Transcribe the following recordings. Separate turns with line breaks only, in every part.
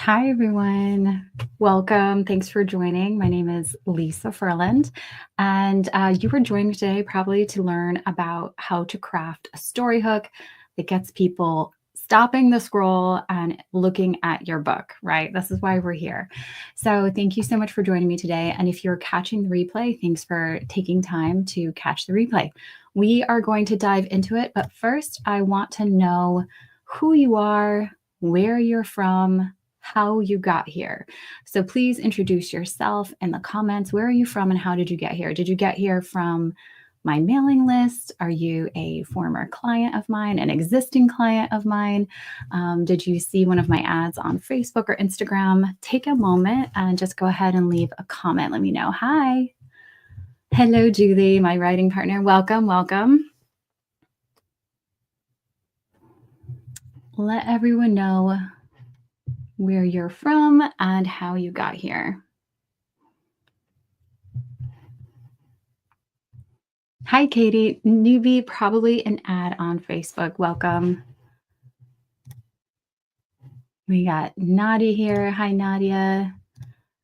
Hi, everyone. Welcome. Thanks for joining. My name is Lisa Furland, and you were joining today probably to learn about how to craft a story hook that gets people stopping the scroll and looking at your book, right? This is why we're here. So, thank you so much for joining me today. And if you're catching the replay, thanks for taking time to catch the replay. We are going to dive into it, but first, I want to know who you are, where you're from, how you got here. So please introduce yourself in the comments. Where are you from and how did you get here? Did you get here from my mailing list? Are you a former client of mine, an existing client of mine? Did you see one of my ads on Facebook or Instagram? Take a moment and just go ahead and leave a comment. Let me know. Hi. Hello, Julie, my writing partner. Welcome, welcome. Let everyone know where you're from and how you got here. Hi, Katie. Newbie, probably an ad on Facebook. Welcome. We got Nadia here. Hi, Nadia.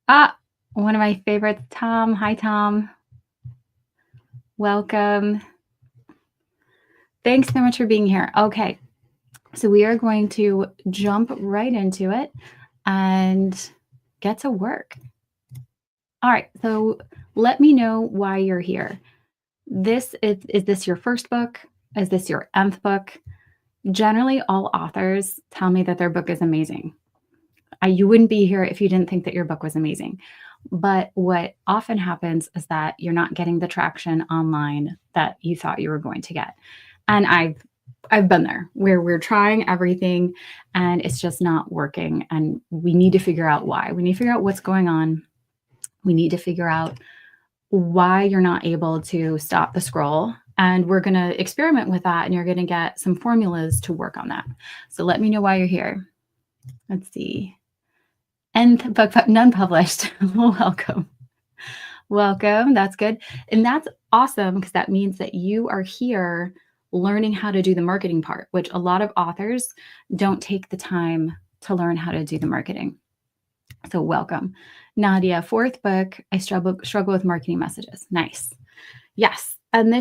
One of my favorites, Tom. Hi, Tom. Welcome. Thanks so much for being here. Okay, so we are going to jump right into it and get to work. All right, so let me know why you're here. Is this your first book? Is this your nth book? Generally, all authors tell me that their book is amazing. You wouldn't be here if you didn't think that your book was amazing. But what often happens is that you're not getting the traction online that you thought you were going to get. And I've been there where we're trying everything and it's just not working. And we need to figure out why. We need to figure out what's going on. We need to figure out why you're not able to stop the scroll. And we're going to experiment with that and you're going to get some formulas to work on that. So let me know why you're here. Let's see. And book none published. Welcome. Welcome. That's good. And that's awesome because that means that you are here learning how to do the marketing part, which a lot of authors don't take the time to learn how to do the marketing. So welcome. Nadia, fourth book, I struggle with marketing messages. Nice. Yes. And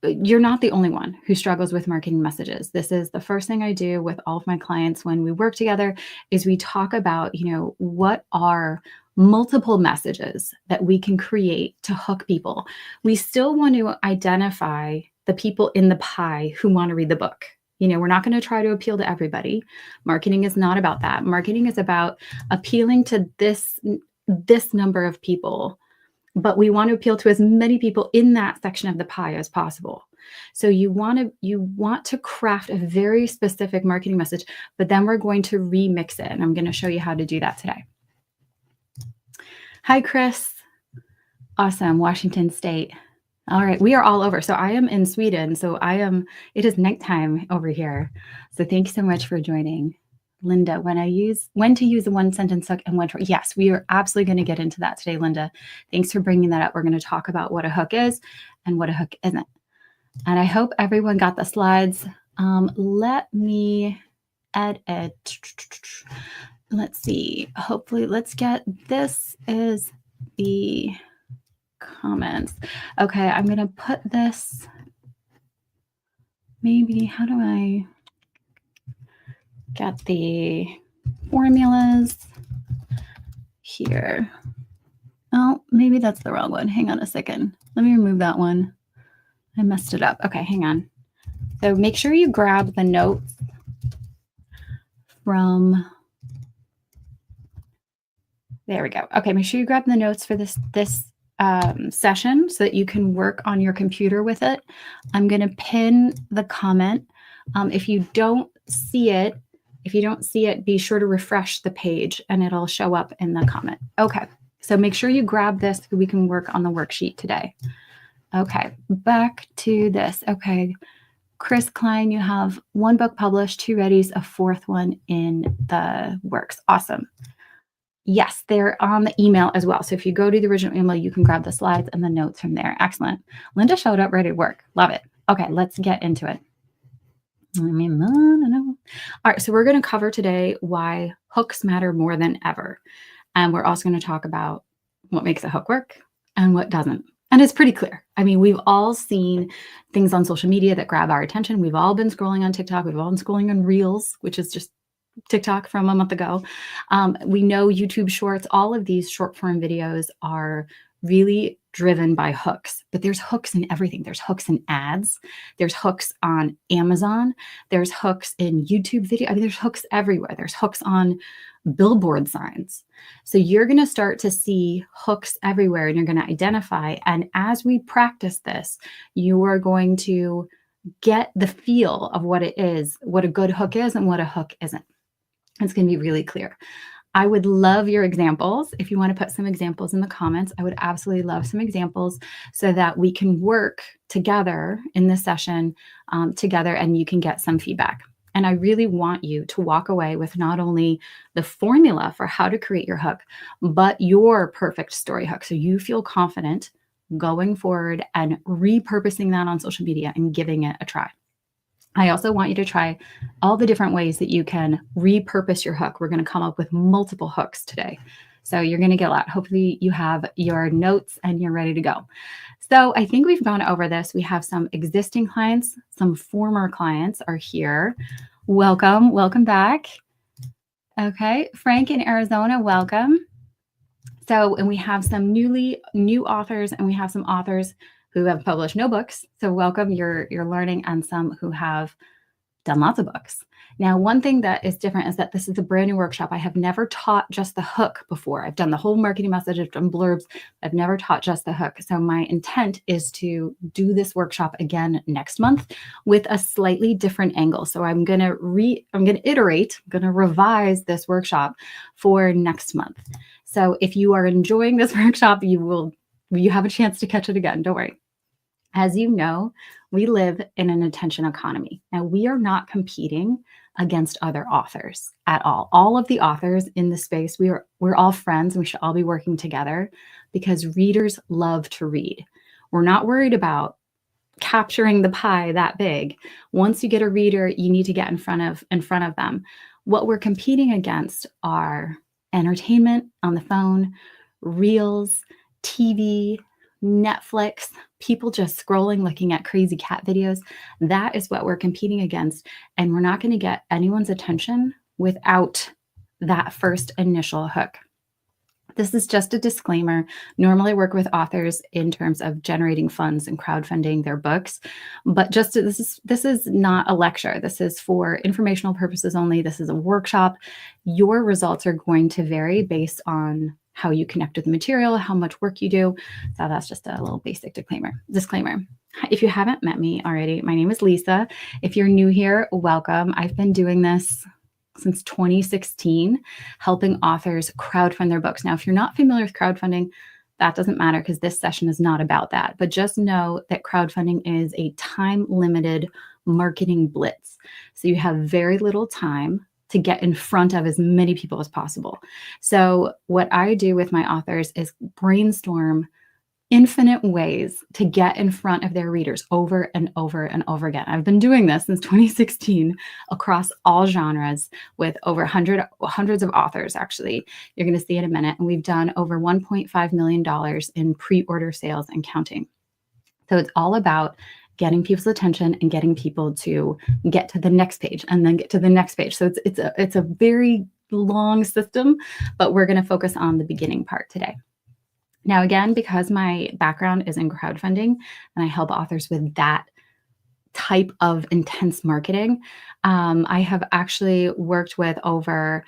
you're not the only one who struggles with marketing messages. This is the first thing I do with all of my clients when we work together is we talk about, what are multiple messages that we can create to hook people. We still want to identify the people in the pie who want to read the book. We're not going to try to appeal to everybody. Marketing is not about that. Marketing is about appealing to this number of people, but we want to appeal to as many people in that section of the pie as possible. So you want to craft a very specific marketing message, but then we're going to remix it. And I'm going to show you how to do that today. Hi, Chris. Awesome. Washington State. All right. We are all over. So I am in Sweden. So it is nighttime over here. So thanks so much for joining. Linda, when to use a one sentence hook and when to, yes, we are absolutely going to get into that today, Linda. Thanks for bringing that up. We're going to talk about what a hook is and what a hook isn't. And I hope everyone got the slides. Let me edit. Let's see. Hopefully, this is the comments. Okay, I'm going to put this, maybe, how do I get the formulas here? Oh, maybe that's the wrong one. Hang on a second. Let me remove that one. I messed it up. Okay, hang on. So make sure you grab the notes from, there we go. Okay, make sure you grab the notes for this session so that you can work on your computer with it. I'm going to pin the comment. If you don't see it, be sure to refresh the page and it'll show up in the comment. Okay, so make sure you grab this so we can work on the worksheet today. Okay, back to this. Okay, Chris Klein, you have one book published, 2 readies, a 4th one in the works. Awesome. Yes, they're on the email as well. So if you go to the original email, you can grab the slides and the notes from there. Excellent. Linda showed up ready to work. Love it. Okay, let's get into it. I mean, All right, so we're going to cover today why hooks matter more than ever. And we're also going to talk about what makes a hook work and what doesn't. And it's pretty clear. I mean, we've all seen things on social media that grab our attention. We've all been scrolling on TikTok. We've all been scrolling on Reels, which is just TikTok from a month ago. We know YouTube Shorts. All of these short form videos are really driven by hooks, but there's hooks in everything. There's hooks in ads. There's hooks on Amazon. There's hooks in YouTube video. I mean, there's hooks everywhere. There's hooks on billboard signs. So you're going to start to see hooks everywhere and you're going to identify. And as we practice this, you are going to get the feel of what it is, what a good hook is and what a hook isn't. It's going to be really clear. I would love your examples. If you want to put some examples in the comments, I would absolutely love some examples so that we can work together in this session together and you can get some feedback. And I really want you to walk away with not only the formula for how to create your hook, but your perfect story hook. So you feel confident going forward and repurposing that on social media and giving it a try. I also want you to try all the different ways that you can repurpose your hook. We're going to come up with multiple hooks today. So you're going to get a lot. Hopefully you have your notes and you're ready to go. So I think we've gone over this. We have some existing clients, some former clients are here. Welcome. Welcome back. Okay. Frank in Arizona, welcome. So, and we have some new authors and we have some authors who have published no books. So welcome, you're learning, and some who have done lots of books. Now, one thing that is different is that this is a brand new workshop. I have never taught just the hook before. I've done the whole marketing message, I've done blurbs. I've never taught just the hook. So my intent is to do this workshop again next month with a slightly different angle. So I'm going to iterate, I'm going to revise this workshop for next month. So if you are enjoying this workshop, you have a chance to catch it again. Don't worry. As you know, we live in an attention economy. Now, we are not competing against other authors at all. All of the authors in the space, we're all friends and we should all be working together because readers love to read. We're not worried about capturing the pie that big. Once you get a reader, you need to get in front of them. What we're competing against are entertainment on the phone, Reels, TV, Netflix, people just scrolling, looking at crazy cat videos. That is what we're competing against. And we're not going to get anyone's attention without that first initial hook. This is just a disclaimer. Normally I work with authors in terms of generating funds and crowdfunding their books, but this is not a lecture. This is for informational purposes only. This is a workshop. Your results are going to vary based on how you connect with the material, how much work you do. So that's just a little basic disclaimer. If you haven't met me already, my name is Lisa. If you're new here, welcome. I've been doing this since 2016, helping authors crowdfund their books. Now, if you're not familiar with crowdfunding, that doesn't matter because this session is not about that. But just know that crowdfunding is a time-limited marketing blitz. So you have very little time to get in front of as many people as possible. So what I do with my authors is brainstorm infinite ways to get in front of their readers over and over and over again. I've been doing this since 2016 across all genres with over hundreds of authors, actually. You're going to see in a minute. And we've done over $1.5 million in pre-order sales and counting. So it's all about getting people's attention and getting people to get to the next page and then get to the next page. So it's a very long system, but we're going to focus on the beginning part today. Now, again, because my background is in crowdfunding and I help authors with that type of intense marketing, I have actually worked with over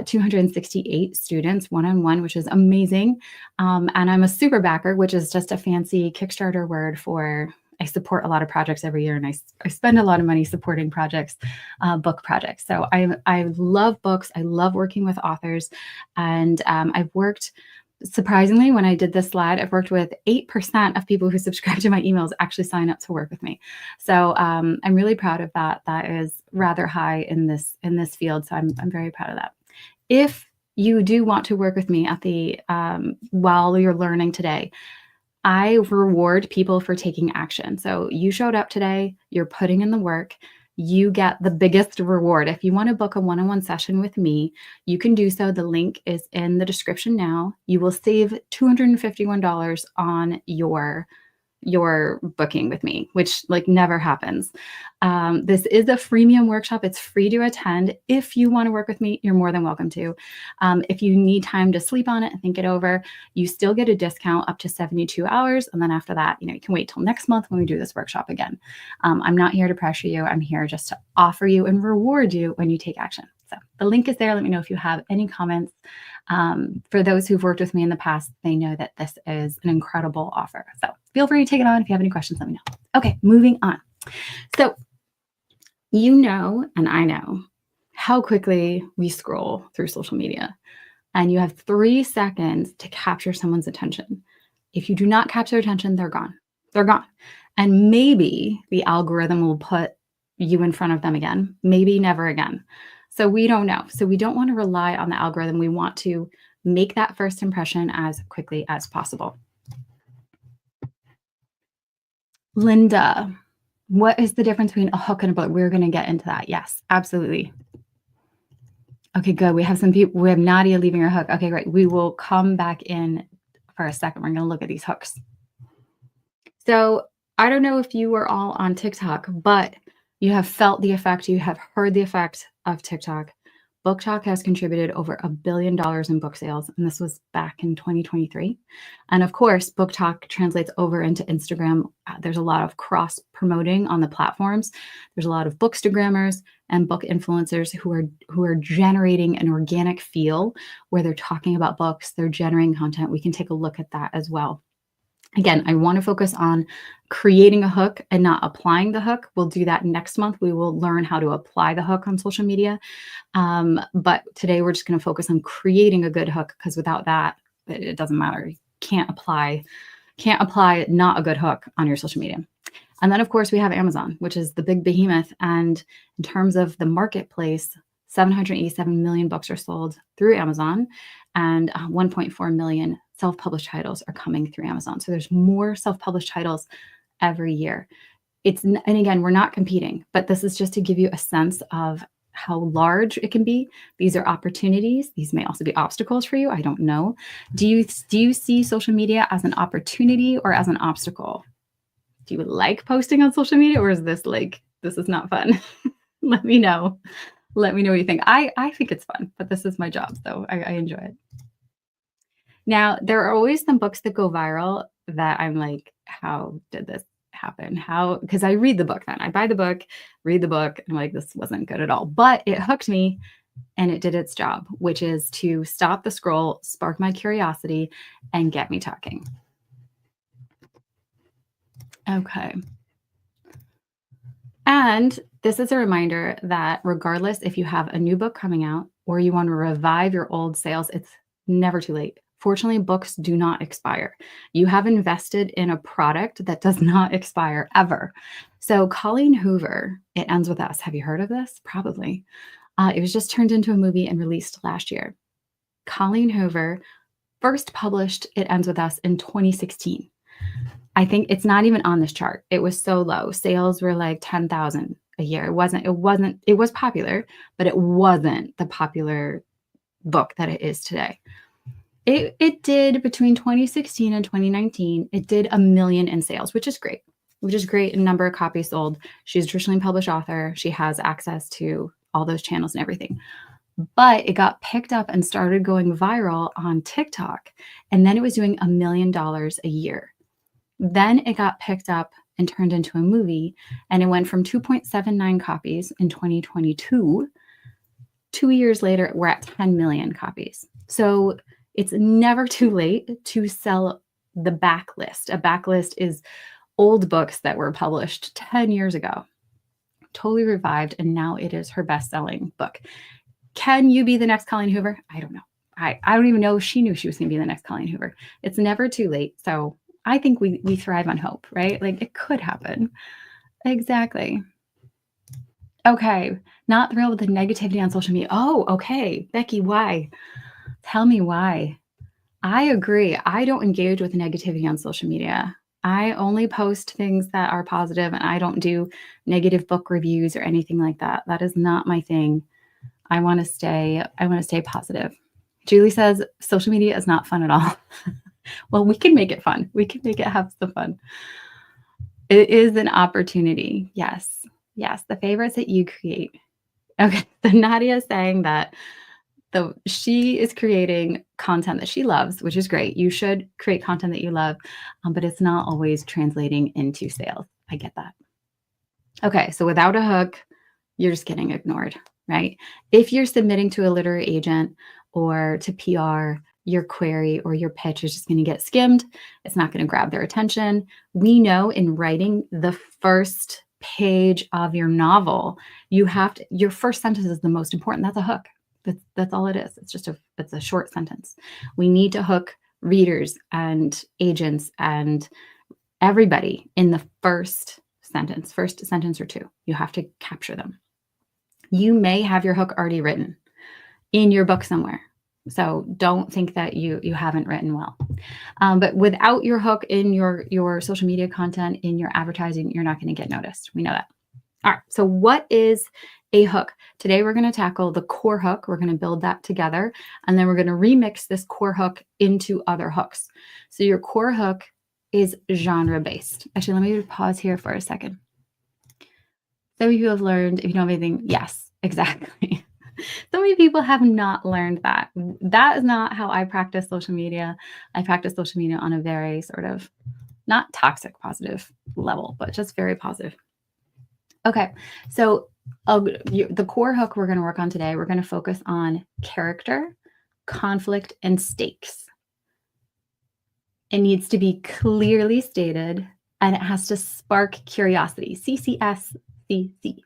268 students one-on-one, which is amazing. And I'm a super backer, which is just a fancy Kickstarter word for I support a lot of projects every year, and I spend a lot of money supporting projects, book projects. So I love books. I love working with authors, and I've worked. Surprisingly, when I did this slide, I've worked with 8% of people who subscribe to my emails actually sign up to work with me. So I'm really proud of that. That is rather high in this field. So I'm very proud of that. If you do want to work with me at the while you're learning today, I reward people for taking action. So you showed up today, you're putting in the work, you get the biggest reward. If you want to book a one-on-one session with me, you can do so. The link is in the description now. You will save $251 on your booking with me, which like never happens. This is a freemium workshop. It's free to attend. If you want to work with me, you're more than welcome to. If you need time to sleep on it and think it over, you still get a discount up to 72 hours. And then after that, you can wait till next month when we do this workshop again. I'm not here to pressure you. I'm here just to offer you and reward you when you take action. So the link is there. Let me know if you have any comments. For those who've worked with me in the past, they know that this is an incredible offer. So feel free to take it on. If you have any questions, let me know. Okay, moving on. So and I know how quickly we scroll through social media, and you have 3 seconds to capture someone's attention. If you do not capture their attention, they're gone. They're gone. And maybe the algorithm will put you in front of them again, maybe never again. So we don't know. So we don't want to rely on the algorithm. We want to make that first impression as quickly as possible. Linda, what is the difference between a hook and a book? We're going to get into that. Yes, absolutely. Okay, good. We have some people. We have Nadia leaving her hook. Okay, great. We will come back in for a second. We're going to look at these hooks. So I don't know if you were all on TikTok, but you have felt the effect. You have heard the effect of TikTok. BookTok has contributed over $1 billion in book sales, and this was back in 2023. And of course, BookTok translates over into Instagram. There's a lot of cross promoting on the platforms. There's a lot of bookstagrammers and book influencers who are generating an organic feel where they're talking about books. They're generating content. We can take a look at that as well. Again, I want to focus on creating a hook and not applying the hook. We'll do that next month. We will learn how to apply the hook on social media. But today we're just going to focus on creating a good hook, because without that, it doesn't matter. You can't apply not a good hook on your social media. And then, of course, we have Amazon, which is the big behemoth. And in terms of the marketplace, 787 million books are sold through Amazon, and 1.4 million self-published titles are coming through Amazon. So there's more self-published titles every year. And again, we're not competing, but this is just to give you a sense of how large it can be. These are opportunities. These may also be obstacles for you. I don't know. Do you see social media as an opportunity or as an obstacle? Do you like posting on social media, or is this like, this is not fun? Let me know. Let me know what you think. I think it's fun, but this is my job, so I enjoy it. Now, there are always some books that go viral that I'm like, how did this happen? Because I read the book then. I buy the book, read the book, and I'm like, this wasn't good at all. But it hooked me and it did its job, which is to stop the scroll, spark my curiosity, and get me talking. Okay. And this is a reminder that regardless if you have a new book coming out or you want to revive your old sales, it's never too late. Fortunately, books do not expire. You have invested in a product that does not expire ever. So Colleen Hoover, It Ends With Us. Have you heard of this? Probably. It was just turned into a movie and released last year. Colleen Hoover first published It Ends With Us in 2016. I think it's not even on this chart. It was so low. Sales were like 10,000 a year. It was popular, but it wasn't the popular book that it is today. It did between 2016 and 2019, it did 1 million in sales, which is great, in number of copies sold. She's a traditionally published author. She has access to all those channels and everything. But it got picked up and started going viral on TikTok. And then it was doing $1 million a year. Then it got picked up and turned into a movie. And it went from 2.79 copies in 2022. 2 years later, we're at 10 million copies. So it's never too late to sell the backlist. A backlist is old books that were published 10 years ago, totally revived, and now it is her best-selling book. Can you be the next Colleen Hoover? I don't know. I don't even know if she knew she was going to be the next Colleen Hoover. It's never too late. So I think we thrive on hope, right? Like it could happen. Exactly. Okay. Not thrilled with the negativity on social media. Oh, okay. Becky, why? Tell me why. I agree. I don't engage with negativity on social media. I only post things that are positive, and I don't do negative book reviews or anything like that. That is not my thing. I want to stay positive. Julie says social media is not fun at all. Well, we can make it fun. We can make it have some fun. It is an opportunity. Yes. Yes. The favorites that you create. Okay. So Nadia is saying that she is creating content that she loves, which is great. You should create content that you love, but it's not always translating into sales. I get that. Okay. So without a hook, you're just getting ignored, right? If you're submitting to a literary agent or to PR, your query or your pitch is just going to get skimmed. It's not going to grab their attention. We know in writing the first page of your novel, your first sentence is the most important. That's a hook. That's all it is. It's a short sentence. We need to hook readers and agents and everybody in the first sentence or two. You have to capture them. You may have your hook already written in your book somewhere. So don't think that you haven't written well. But without your hook in your social media content, in your advertising, you're not going to get noticed. We know that. All right. So what is a hook? Today we're going to tackle the core hook. We're going to build that together. And then we're going to remix this core hook into other hooks. So your core hook is genre based. Actually, let me pause here for a second. Some of you have learned, if you know anything, yes, exactly. So many people have not learned that. That is not how I practice social media. I practice social media on a very sort of not toxic positive level, but just very positive. Okay, so the core hook we're going to work on today, we're going to focus on character, conflict, and stakes. It needs to be clearly stated, and it has to spark curiosity. CCSCC.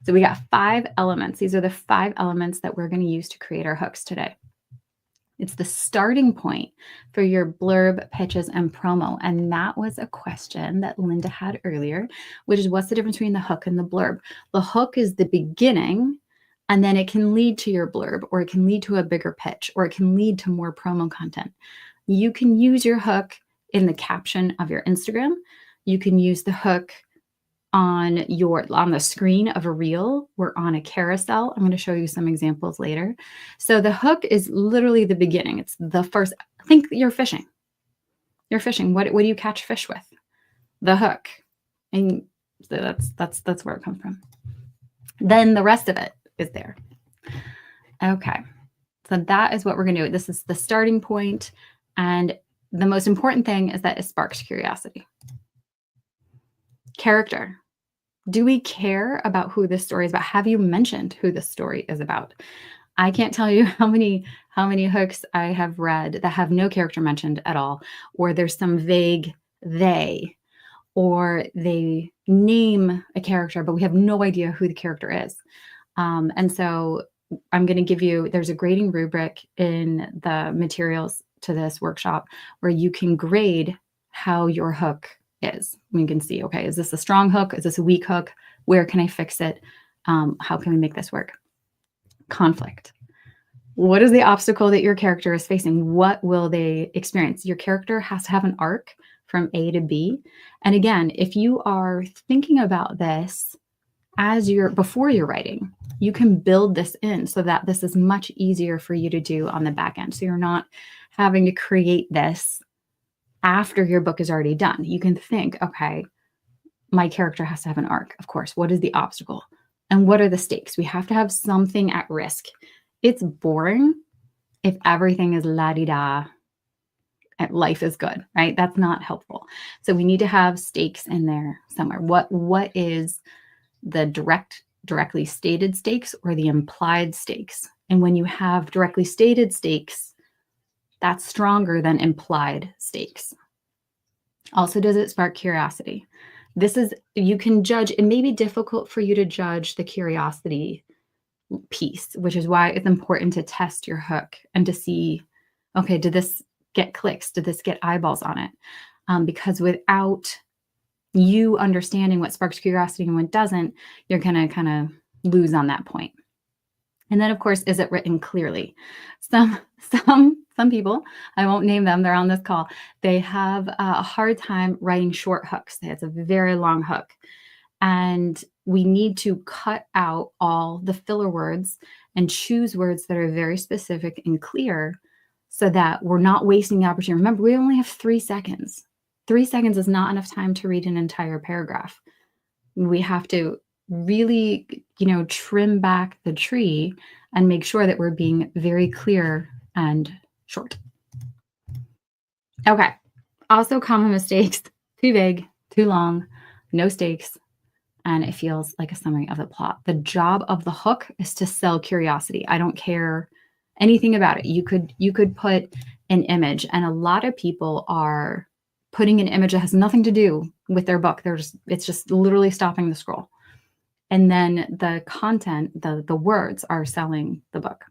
So we got 5 elements. These are the 5 elements that we're going to use to create our hooks today. It's the starting point for your blurb, pitches, and promo. And that was a question that Linda had earlier, which is what's the difference between the hook and the blurb? The hook is the beginning, and then it can lead to your blurb, or it can lead to a bigger pitch, or it can lead to more promo content. You can use your hook in the caption of your Instagram. You can use the hook on the screen of a reel or on a carousel. I'm going to show you some examples later. So the hook is literally the beginning. It's the first. Think you're fishing. You're fishing. What do you catch fish with? The hook. And so that's where it comes from. Then the rest of it is there. Okay. So that is what we're going to do. This is the starting point, and the most important thing is that it sparks curiosity. Character. Do we care about who this story is about? Have you mentioned who this story is about? I can't tell you how many hooks I have read that have no character mentioned at all, or there's some vague they, or they name a character, but we have no idea who the character is. And so I'm going to give you, there's a grading rubric in the materials to this workshop where you can grade how your hook is. We can see, okay, is this a strong hook? Is this a weak hook? Where can I fix it? How can we make this work? Conflict. What is the obstacle that your character is facing? What will they experience? Your character has to have an arc from A to B. And again, if you are thinking about this before you're writing, you can build this in so that this is much easier for you to do on the back end. So you're not having to create this after your book is already done. You can think, okay, my character has to have an arc. Of course, what is the obstacle? And what are the stakes? We have to have something at risk. It's boring if everything is la-di-da, life is good, right? That's not helpful. So we need to have stakes in there somewhere. What is the directly stated stakes or the implied stakes? And when you have directly stated stakes, that's stronger than implied stakes. Also, does it spark curiosity? You can judge. It may be difficult for you to judge the curiosity piece, which is why it's important to test your hook and to see, okay, did this get clicks? Did this get eyeballs on it? Because without you understanding what sparks curiosity and what doesn't, you're going to kind of lose on that point. And then, of course, is it written clearly? Some some people, I won't name them, they're on this call, they have a hard time writing short hooks. It's a very long hook. And we need to cut out all the filler words and choose words that are very specific and clear so that we're not wasting the opportunity. Remember, we only have 3 seconds. 3 seconds is not enough time to read an entire paragraph. We have to really, trim back the tree and make sure that we're being very clear and short. Okay. Also common mistakes, too big, too long, no stakes, and it feels like a summary of the plot. The job of the hook is to sell curiosity. I don't care anything about it. You could put an image, and a lot of people are putting an image that has nothing to do with their book. It's just literally stopping the scroll. And then the content, the words are selling the book.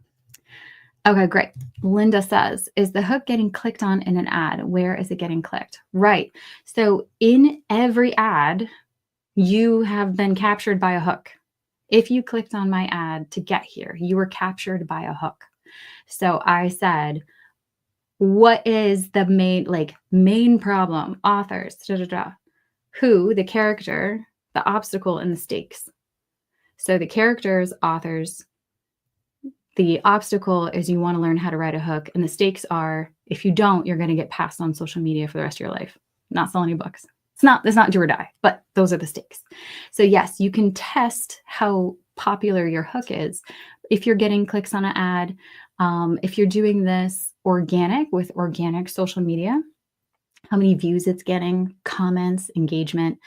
Okay, great. Linda says, is the hook getting clicked on in an ad? Where is it getting clicked? Right. So in every ad, you have been captured by a hook. If you clicked on my ad to get here, you were captured by a hook. So I said, what is the main problem? Authors, who, the character, the obstacle, and the stakes. So the characters, authors, the obstacle is you want to learn how to write a hook, and the stakes are, if you don't, you're going to get passed on social media for the rest of your life. Not sell any books. It's not do or die, but those are the stakes. So yes, you can test how popular your hook is if you're getting clicks on an ad. If you're doing this organic with organic social media, how many views it's getting, comments, engagement,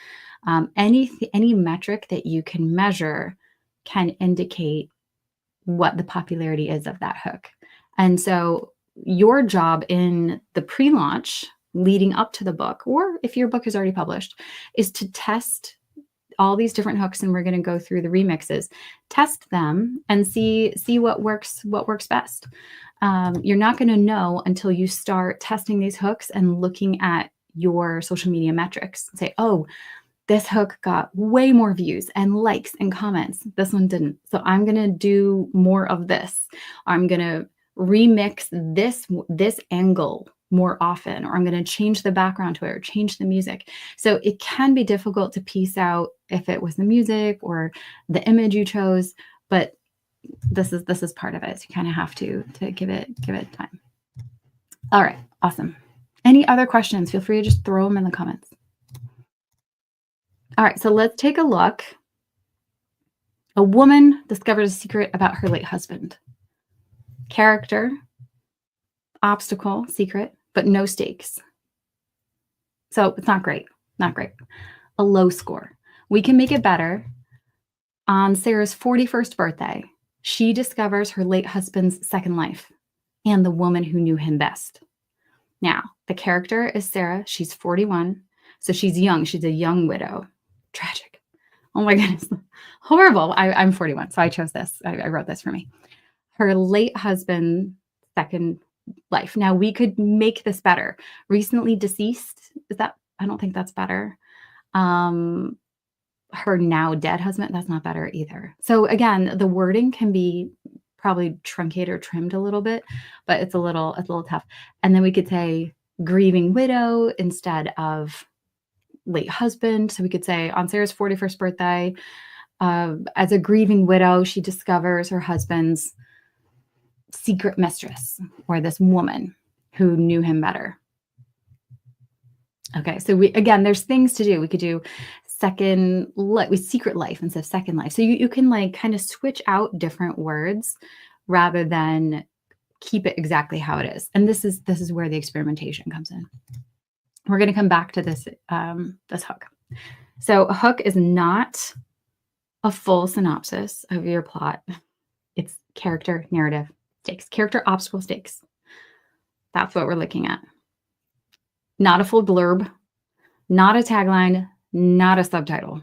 any metric that you can measure can indicate what the popularity is of that hook. And so your job in the pre-launch leading up to the book, or if your book is already published, is to test all these different hooks, and we're going to go through the remixes, test them and see what works best. You're not going to know until you start testing these hooks and looking at your social media metrics. Say, oh, this hook got way more views and likes and comments. This one didn't. So I'm going to do more of this. I'm going to remix this angle more often, or I'm going to change the background to it or change the music. So it can be difficult to piece out if it was the music or the image you chose, but this is part of it. So you kind of have to give it time. All right, awesome. Any other questions? Feel free to just throw them in the comments. All right, so let's take a look. A woman discovers a secret about her late husband. Character, obstacle, secret, but no stakes. So it's not great, not great. A low score. We can make it better. On Sarah's 41st birthday, she discovers her late husband's second life and the woman who knew him best. Now, the character is Sarah. She's 41, so she's young. She's a young widow. Tragic. Oh my goodness. Horrible. I'm 41, so I chose this. I wrote this for me. Her late husband, second life. Now, we could make this better. Recently deceased. I don't think that's better. Her now dead husband, that's not better either. So again, the wording can be probably truncated or trimmed a little bit, but it's a little tough. And then we could say grieving widow instead of late husband. So we could say on Sarah's 41st birthday, as a grieving widow, she discovers her husband's secret mistress, or this woman who knew him better. Okay, so there's things to do. We could do secret life instead of second life. So you can kind of switch out different words rather than keep it exactly how it is. And this is where the experimentation comes in. We're going to come back to this hook. So a hook is not a full synopsis of your plot. It's character, narrative, stakes, character, obstacle, stakes. That's what we're looking at. Not a full blurb, not a tagline, not a subtitle.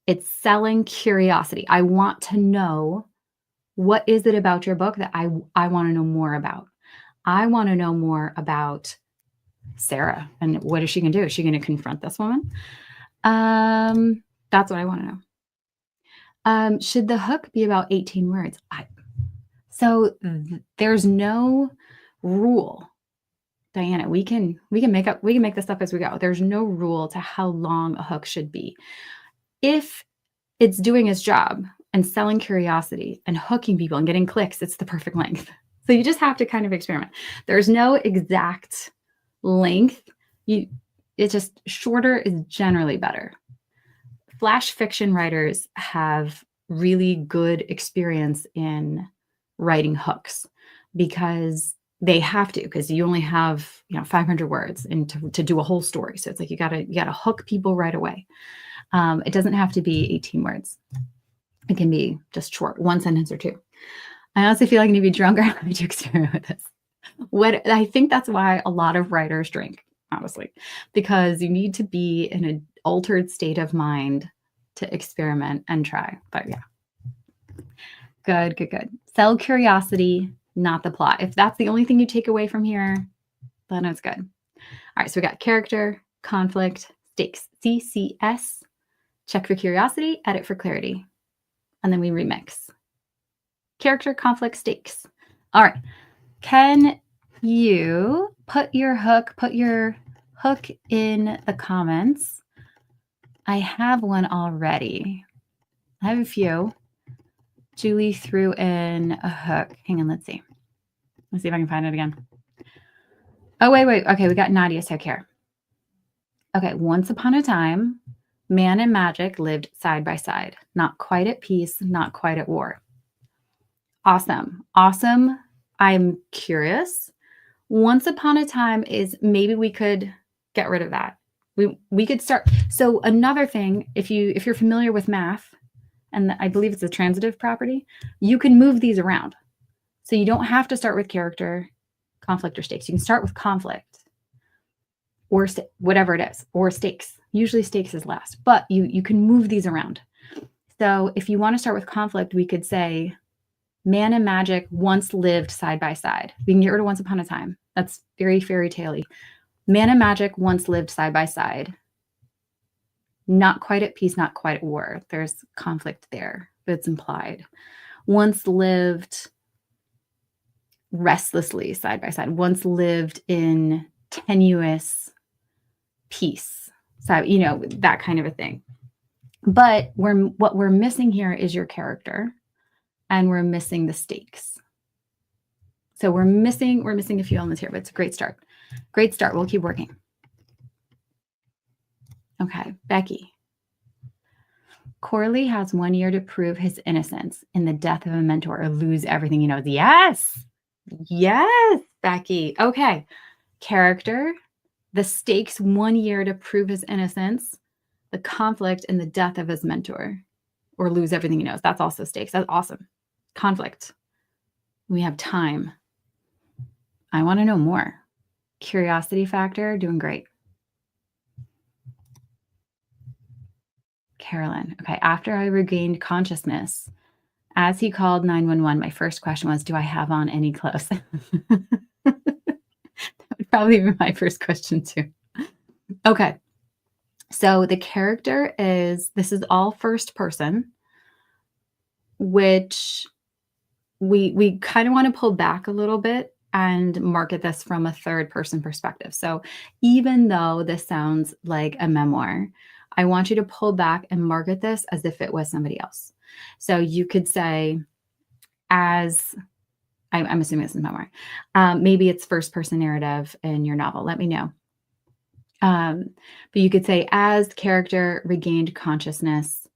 It's selling curiosity. I want to know, what is it about your book that I want to know more about? I want to know more about Sarah, and what is she going to do? Is she going to confront this woman? That's what I want to know. Should the hook be about 18 words? So there's no rule, Diana. We can make this up as we go. There's no rule to how long a hook should be. If it's doing its job and selling curiosity and hooking people and getting clicks, it's the perfect length. So you just have to kind of experiment. There's no exact length. It's just shorter is generally better. Flash fiction writers have really good experience in writing hooks because they have to, because you only have 500 words and to do a whole story. So it's like you gotta hook people right away. It doesn't have to be 18 words. It can be just short, one sentence or two. I honestly feel like I need to be drunker to experiment with this. I think that's why a lot of writers drink, honestly, because you need to be in an altered state of mind to experiment and try. But yeah. Good. Sell curiosity, not the plot. If that's the only thing you take away from here, then it's good. All right, so we got character, conflict, stakes. CCS, check for curiosity, edit for clarity. And then we remix. Character, conflict, stakes. All right. Can you put your hook in the comments? I have one already. I have a few. Julie threw in a hook. Hang on, let's see. Let's see if I can find it again. Oh, wait. Okay, we got Nadia's hook here. Okay, once upon a time, man and magic lived side by side, not quite at peace, not quite at war. Awesome. I'm curious. Once upon a time is maybe we could get rid of that. We could start. So another thing, if you're familiar with math, and I believe it's a transitive property, you can move these around. So you don't have to start with character, conflict, or stakes. You can start with conflict or whatever it is, or stakes. Usually stakes is last, but you can move these around. So if you want to start with conflict, we could say man and magic once lived side by side. We can get rid of once upon a time. That's very fairy tale-y. Man and magic once lived side by side. Not quite at peace, not quite at war. There's conflict there, but it's implied. Once lived restlessly side by side. Once lived in tenuous peace. So, that kind of a thing. But what we're missing here is your character, and we're missing the stakes. So we're missing a few elements here, but it's a great start. Great start. We'll keep working. Okay, Becky. Corley has 1 year to prove his innocence in the death of a mentor or lose everything he knows. Yes, Becky. Okay, character, the stakes, 1 year to prove his innocence, the conflict in the death of his mentor or lose everything he knows. That's also stakes. That's awesome. Conflict. We have time. I want to know more. Curiosity factor, doing great. Carolyn. Okay, after I regained consciousness, as he called 911, my first question was, do I have on any clothes? That would probably be my first question too. Okay, so the character this is all first person, which we kind of want to pull back a little bit and market this from a third person perspective. So even though this sounds like a memoir, I want you to pull back and market this as if it was somebody else. So you could say, I'm assuming this is a memoir. Maybe it's first person narrative in your novel. Let me know. But you could say, as character regained consciousness,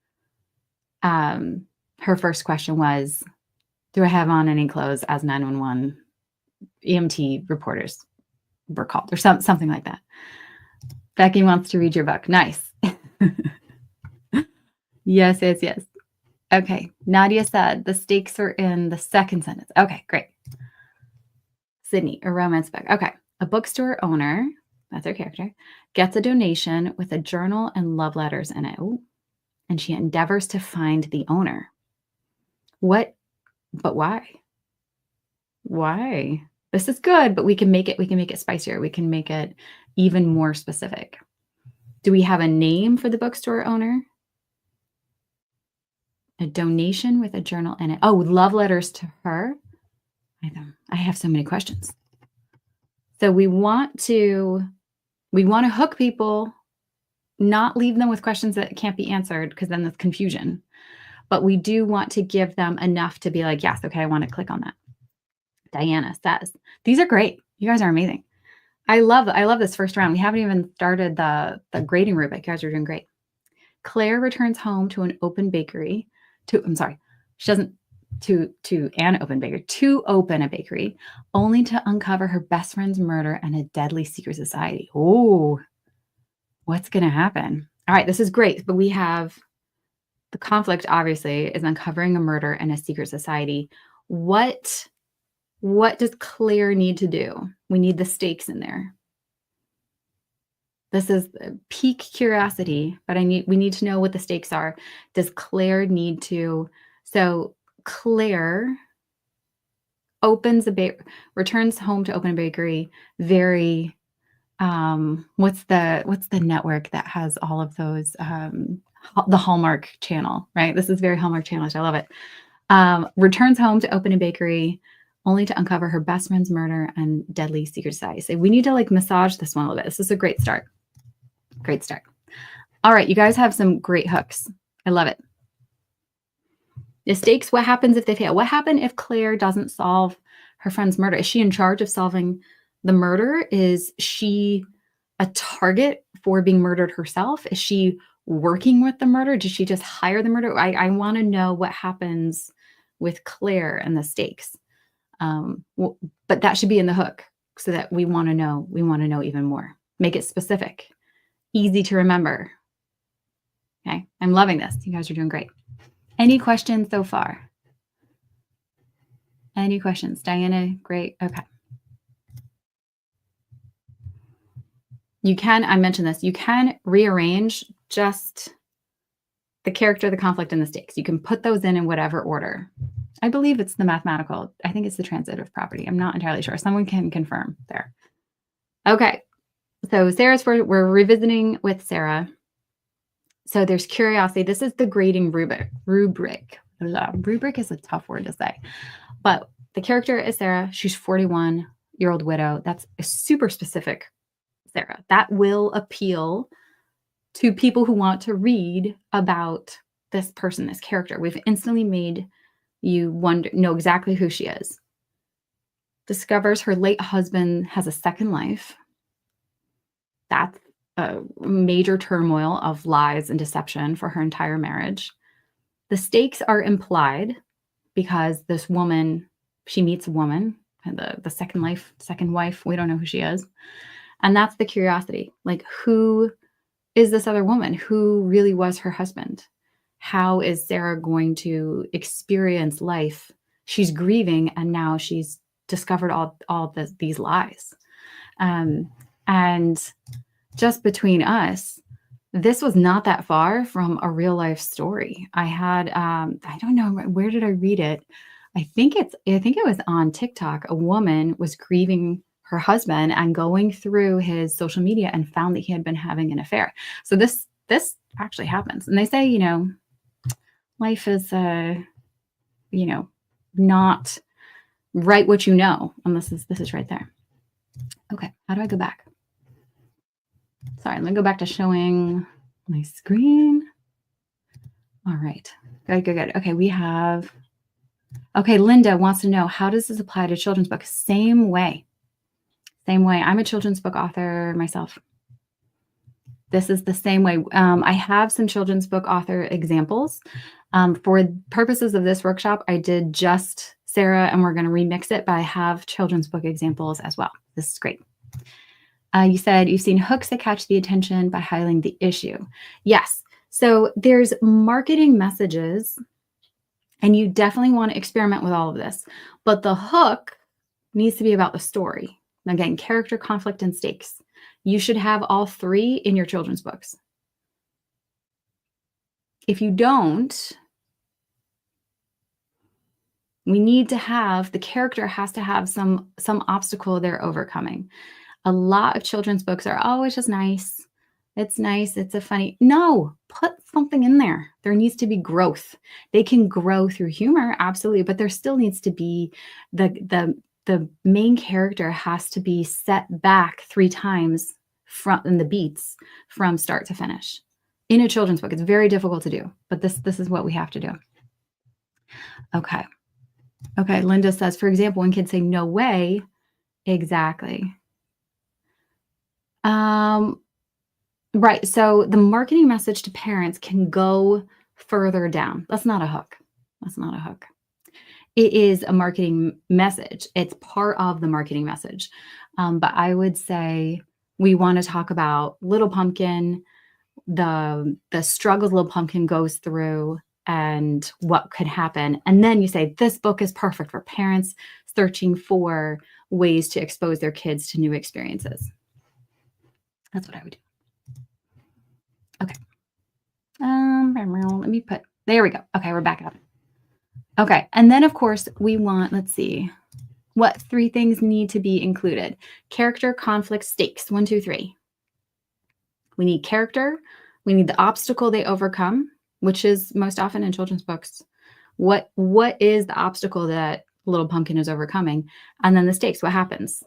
her first question was, do I have on any clothes, as 911 EMT reporters were called, or something like that. Becky wants to read your book. Nice. Yes. Okay. Nadia said the stakes are in the second sentence. Okay, great. Sydney, a romance book. Okay. A bookstore owner, that's her character, gets a donation with a journal and love letters in it. Ooh. And she endeavors to find the owner. But why? Why? This is good, but we can make it spicier. We can make it even more specific. Do we have a name for the bookstore owner? A donation with a journal in it. Oh, love letters to her. I have so many questions. So we want to hook people, not leave them with questions that can't be answered because then there's confusion. But we do want to give them enough to be like, yes, okay, I want to click on that. Diana says, these are great. You guys are amazing. I love this first round. We haven't even started the grading rubric. You guys are doing great. Claire returns home to an open bakery. She doesn't to an open bakery, to open a bakery, only to uncover her best friend's murder and a deadly secret society. Oh, what's going to happen? All right, this is great. But we have the conflict, obviously, is uncovering a murder and a secret society. What does Claire need to do? We need the stakes in there. This is peak curiosity, but we need to know what the stakes are. Does Claire need to? So Claire returns home to open a bakery. Very, what's the network that has all of those? The Hallmark Channel, right? This is very Hallmark Channel. I love it. Returns home to open a bakery, only to uncover her best friend's murder and deadly secret society. So we need to like massage this one a little bit. This is a great start. Great start. All right, you guys have some great hooks. I love it. The stakes, what happens if they fail? What happens if Claire doesn't solve her friend's murder? Is she in charge of solving the murder? Is she a target for being murdered herself? Is she working with the murder? Did she just hire the murder? I want to know what happens with Claire and the stakes. But that should be in the hook so that we want to know even more. Make it specific, easy to remember. Okay, I'm loving this. You guys are doing great. Any questions so far? Any questions? Diana, great. Okay. I mentioned this, you can rearrange just the character, the conflict, and the stakes. You can put those in whatever order. I believe it's the mathematical. I think it's the transitive property. I'm not entirely sure. Someone can confirm there. Okay. So we're revisiting with Sarah. So there's curiosity. This is the grading rubric. Rubric is a tough word to say. But the character is Sarah. She's 41-year-old widow. That's a super specific Sarah. That will appeal to people who want to read about this person, this character. We've instantly made you know exactly who she is. Discovers her late husband has a second life. That's a major turmoil of lies and deception for her entire marriage. The stakes are implied because this woman, she meets a woman, the second wife, we don't know who she is. And that's the curiosity. Like, who is this other woman? Who really was her husband? How is Sarah going to experience life? She's grieving, and now she's discovered all these lies. And just between us, this was not that far from a real life story. I had, I don't know, where did I read it? I think it was on TikTok. A woman was grieving her husband and going through his social media and found that he had been having an affair. So this actually happens. And they say, life is, not write what you know. And this is right there. Okay. How do I go back? Sorry, let me go back to showing my screen. All right. Good. Okay, Linda wants to know, how does this apply to children's books? Same way. I'm a children's book author myself. This is the same way. I have some children's book author examples. For purposes of this workshop, I did just Sarah, and we're going to remix it, but I have children's book examples as well. This is great. You said you've seen hooks that catch the attention by highlighting the issue. Yes. So there's marketing messages, and you definitely want to experiment with all of this. But the hook needs to be about the story. Again, character, conflict, and stakes. You should have all three in your children's books. If you don't, we need to have, the character has to have some obstacle they're overcoming. A lot of children's books are, oh, it's just nice. It's nice. It's a funny. No, put something in there. There needs to be growth. They can grow through humor, absolutely, but there still needs to be the main character has to be set back 3 times from in the beats from start to finish. In a children's book, it's very difficult to do, but this is what we have to do. Okay. Okay, Linda says, for example, when kids say no way, exactly. Right. So the marketing message to parents can go further down. That's not a hook. That's not a hook. It is a marketing message. It's part of the marketing message. But I would say we want to talk about Little Pumpkin, the struggles Little Pumpkin goes through and what could happen. And then you say, this book is perfect for parents searching for ways to expose their kids to new experiences. That's what I would do. Okay. Let me put, there we go. Okay, we're back up. Okay, and then of course we want, let's see, what 3 things need to be included? Character, conflict, stakes. 1, 2, 3. We need character. We need the obstacle they overcome, which is most often in children's books. What is the obstacle that Little Pumpkin is overcoming? And then the stakes. What happens?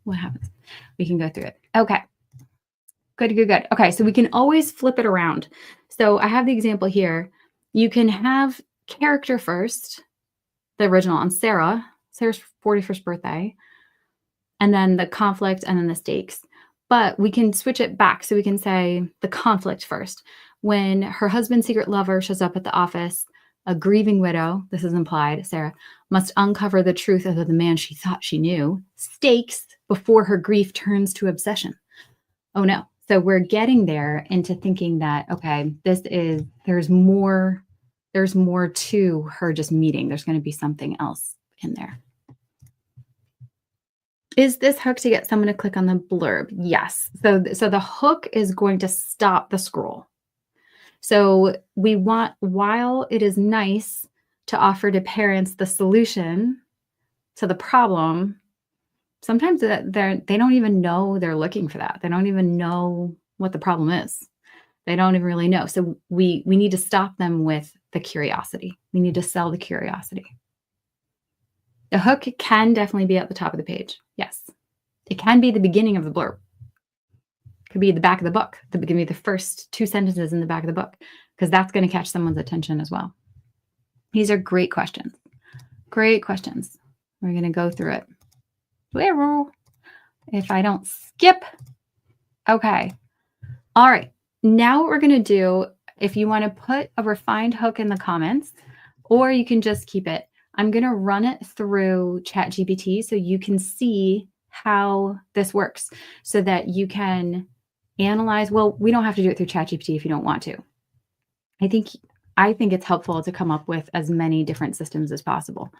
What happens? We can go through it. Okay. Good, good, good. Okay, so we can always flip it around. So I have the example here. You can have character first, the original on Sarah's 41st birthday, and then the conflict and then the stakes. But we can switch it back. So we can say the conflict first. When her husband's secret lover shows up at the office, a grieving widow, this is implied, Sarah, must uncover the truth of the man she thought she knew. Stakes before her grief turns to obsession. Oh no. So we're getting there into thinking that, okay, there's more to her just meeting. There's going to be something else in there. Is this hook to get someone to click on the blurb? Yes. So the hook is going to stop the scroll. So we want, while it is nice to offer to parents the solution to the problem, sometimes they don't even know they're looking for that. They don't even know what the problem is. They don't even really know. So we need to stop them with the curiosity. We need to sell the curiosity. The hook can definitely be at the top of the page. Yes. It can be the beginning of the blurb. It could be the back of the book. It can be the first 2 sentences in the back of the book, because that's going to catch someone's attention as well. These are great questions. Great questions. We're going to go through it. If I don't skip. Okay. All right. Now what we're going to do, if you want to put a refined hook in the comments, or you can just keep it, I'm going to run it through ChatGPT so you can see how this works, so that you can analyze. Well, we don't have to do it through ChatGPT if you don't want to. I think it's helpful to come up with as many different systems as possible.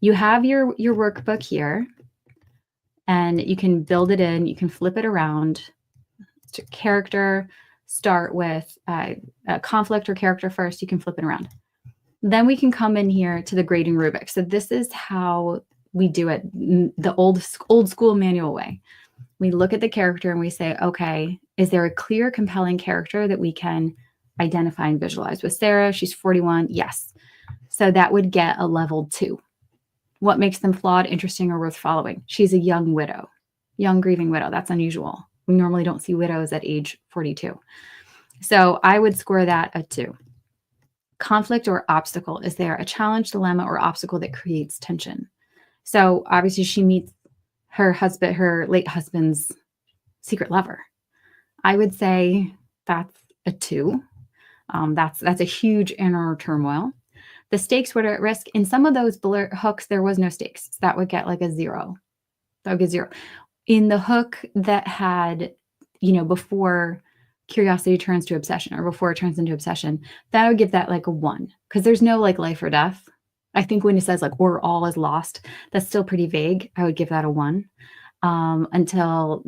You have your workbook here, and you can build it in. You can flip it around. Character, start with a conflict or character first. You can flip it around. Then we can come in here to the grading rubric. So this is how we do it the old school manual way. We look at the character and we say, okay, is there a clear, compelling character that we can identify and visualize? With Sarah, she's 41. Yes. So that would get a level 2. What makes them flawed, interesting, or worth following? She's a young widow, young grieving widow. That's unusual. We normally don't see widows at age 42. So I would score that a 2. Conflict or obstacle. Is there a challenge, dilemma, or obstacle that creates tension? So obviously she meets her late husband's secret lover. I would say that's a 2. That's a huge inner turmoil. The stakes were at risk. In some of those hooks, there was no stakes. So that would get like a 0. That would get 0. In the hook that had, before curiosity turns to obsession, or before it turns into obsession, that would give that like a 1, because there's no like life or death. I think when it says like, or all is lost, that's still pretty vague. I would give that a 1 until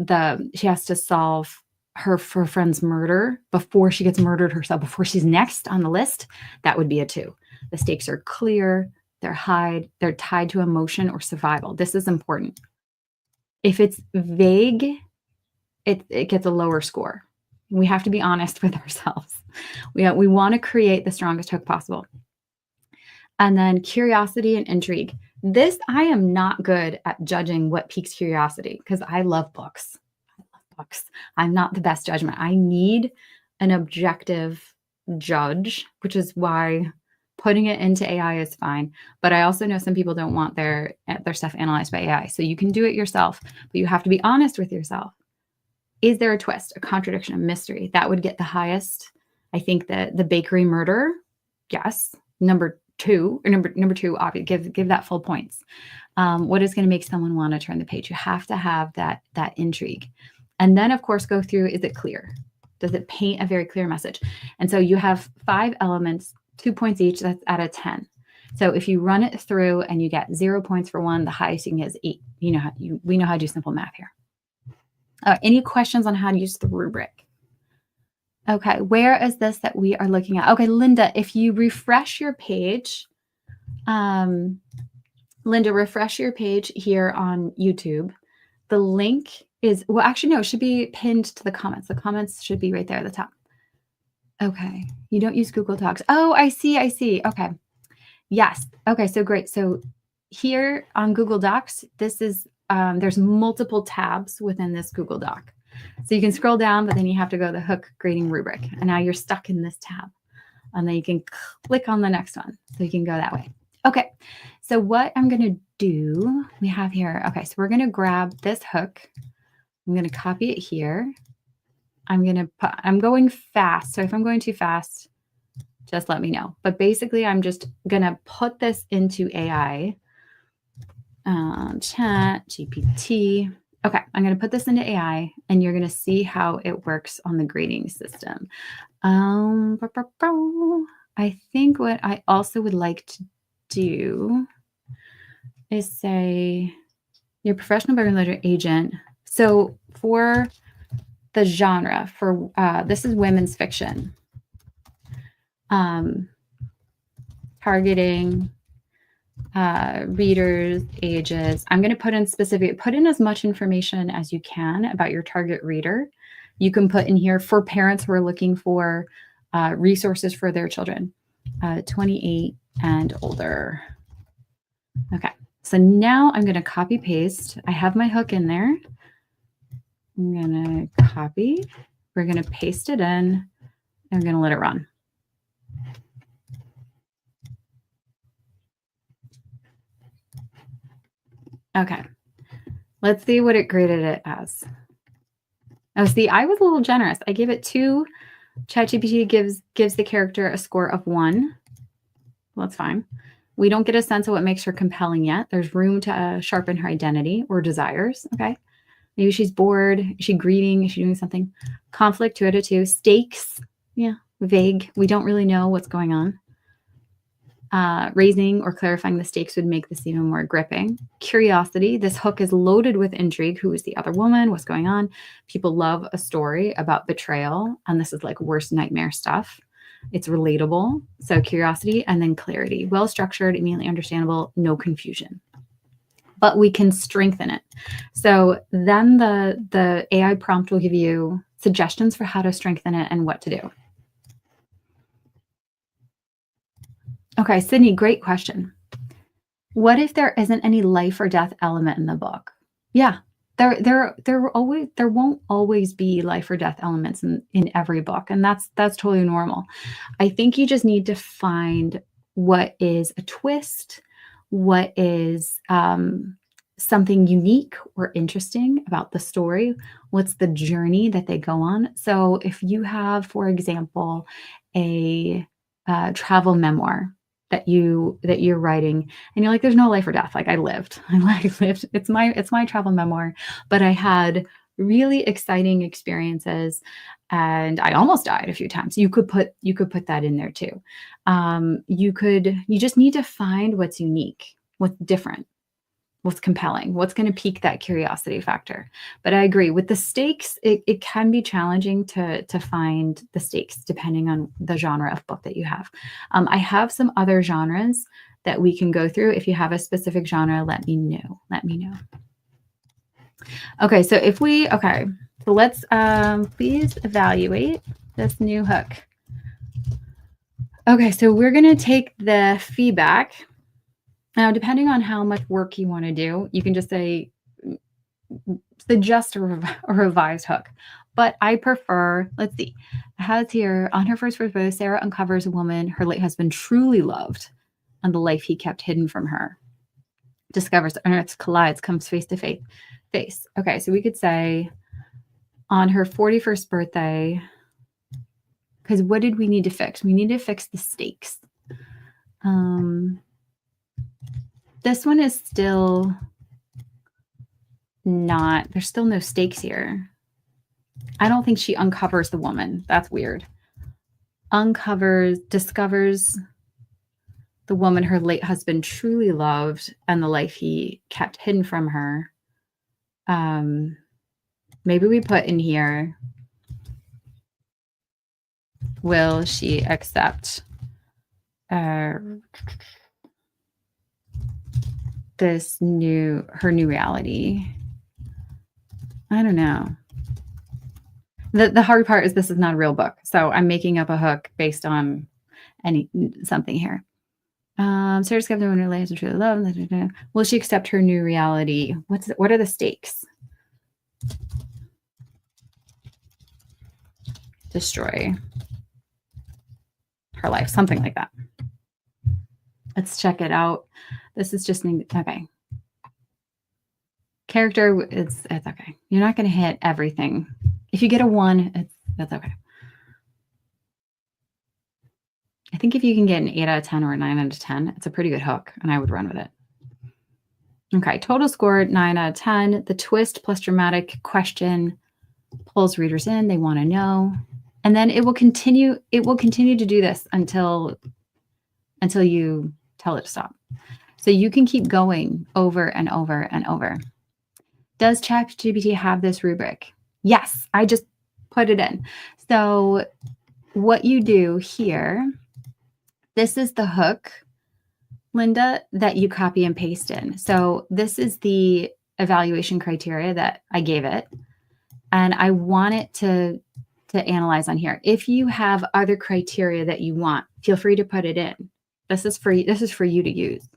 she has to solve her friend's murder before she gets murdered herself, before she's next on the list. That would be a 2. The stakes are clear. They're tied to emotion or survival. This is important. If it's vague, it gets a lower score. We have to be honest with ourselves. We want to create the strongest hook possible. And then curiosity and intrigue. This, I am not good at judging what piques curiosity because I love books. I love books. I'm not the best judgment. I need an objective judge, which is why putting it into AI is fine. But I also know some people don't want their stuff analyzed by AI. So you can do it yourself, but you have to be honest with yourself. Is there a twist, a contradiction, a mystery? That would get the highest. I think that the bakery murder, yes. Number two, give that full points. What is going to make someone want to turn the page? You have to have that intrigue. And then, of course, go through, is it clear? Does it paint a very clear message? And so you have 5 elements, 2 points each, that's out of 10. So if you run it through and you get 0 points for one, the highest you can get is 8. We know how to do simple math here. Any questions on how to use the rubric? Okay, where is this that we are looking at? Okay, Linda, if you refresh your page, refresh your page here on YouTube. The link is, well, actually, no, it should be pinned to the comments. The comments should be right there at the top. Okay, you don't use Google Docs. Oh, I see. Okay, yes. Okay, so great. So here on Google Docs, this is, there's multiple tabs within this Google Doc. So you can scroll down, but then you have to go to the hook grading rubric. And now you're stuck in this tab. And then you can click on the next one. So you can go that way. Okay, so what I'm going to do, we have here, okay, so we're going to grab this hook. I'm going to copy it here. I'm going fast. So if I'm going too fast, just let me know. But basically, I'm just going to put this into AI. Chat, GPT. Okay, I'm going to put this into AI, and you're going to see how it works on the grading system. I think what I also would like to do is say your professional biblical agent. So for the genre, for this is women's fiction. Targeting readers, ages. I'm going to put in as much information as you can about your target reader. You can put in here for parents who are looking for resources for their children, 28 and older. Okay, so now I'm going to copy paste. I have my hook in there. I'm going to copy. We're going to paste it in. And I'm going to let it run. Okay, let's see what it graded it as. Oh, see, I was a little generous. I gave it 2. ChatGPT gives the character a score of 1. Well, that's fine. We don't get a sense of what makes her compelling yet. There's room to sharpen her identity or desires. Okay, maybe she's bored. Is she grieving? Is she doing something? Conflict, 2 out of 2. Stakes, yeah, vague. We don't really know what's going on. Raising or clarifying the stakes would make this even more gripping. Curiosity. This hook is loaded with intrigue. Who is the other woman? What's going on? People love a story about betrayal, and this is like worst nightmare stuff. It's relatable. So curiosity, and then clarity. Well-structured, immediately understandable, no confusion. But we can strengthen it. So then the AI prompt will give you suggestions for how to strengthen it and what to do. Okay, Sydney, great question. What if there isn't any life or death element in the book? Yeah, there won't always be life or death elements in every book, and that's totally normal. I think you just need to find what is a twist, what is something unique or interesting about the story, what's the journey that they go on. So if you have, for example, a travel memoir that you're writing, and you're like, there's no life or death. Like I lived. It's my travel memoir, but I had really exciting experiences, and I almost died a few times. You could put that in there too. You just need to find what's unique, what's different, what's compelling, what's going to pique that curiosity factor. But I agree with the stakes. It can be challenging to find the stakes depending on the genre of book that you have. I have some other genres that we can go through. If you have a specific genre, let me know. Okay, so so let's please evaluate this new hook. Okay, so we're gonna take the feedback. Now, depending on how much work you want to do, you can just say suggest a revised hook. But I prefer, let's see, it has here on her first birthday, Sarah uncovers a woman her late husband truly loved and the life he kept hidden from her. Discovers Earth collides, comes face to face. Okay, so we could say on her 41st birthday, because what did we need to fix? We need to fix the stakes. This one is still not, there's still no stakes here. I don't think she uncovers the woman. That's weird. Discovers the woman her late husband truly loved and the life he kept hidden from her. Maybe we put in here, will she accept her new reality? I don't know. The hard part is this is not a real book, so I'm making up a hook based on something here. Sarah discovered the one her late husband truly loved. Will she accept her new reality? What are the stakes? Destroy her life, something like that. Let's check it out. This is just okay. Character, it's okay. You're not going to hit everything. If you get a 1, that's okay. I think if you can get an 8 out of 10 or a 9 out of 10, it's a pretty good hook, and I would run with it. Okay, total score 9 out of 10. The twist plus dramatic question pulls readers in. They want to know, and then it will continue. It will continue to do this until you tell it to stop. So you can keep going over and over and over. Does ChatGPT have this rubric? Yes, I just put it in. So what you do here, this is the hook, Linda, that you copy and paste in. So this is the evaluation criteria that I gave it. And I want it to analyze on here. If you have other criteria that you want, feel free to put it in. This is for you to use.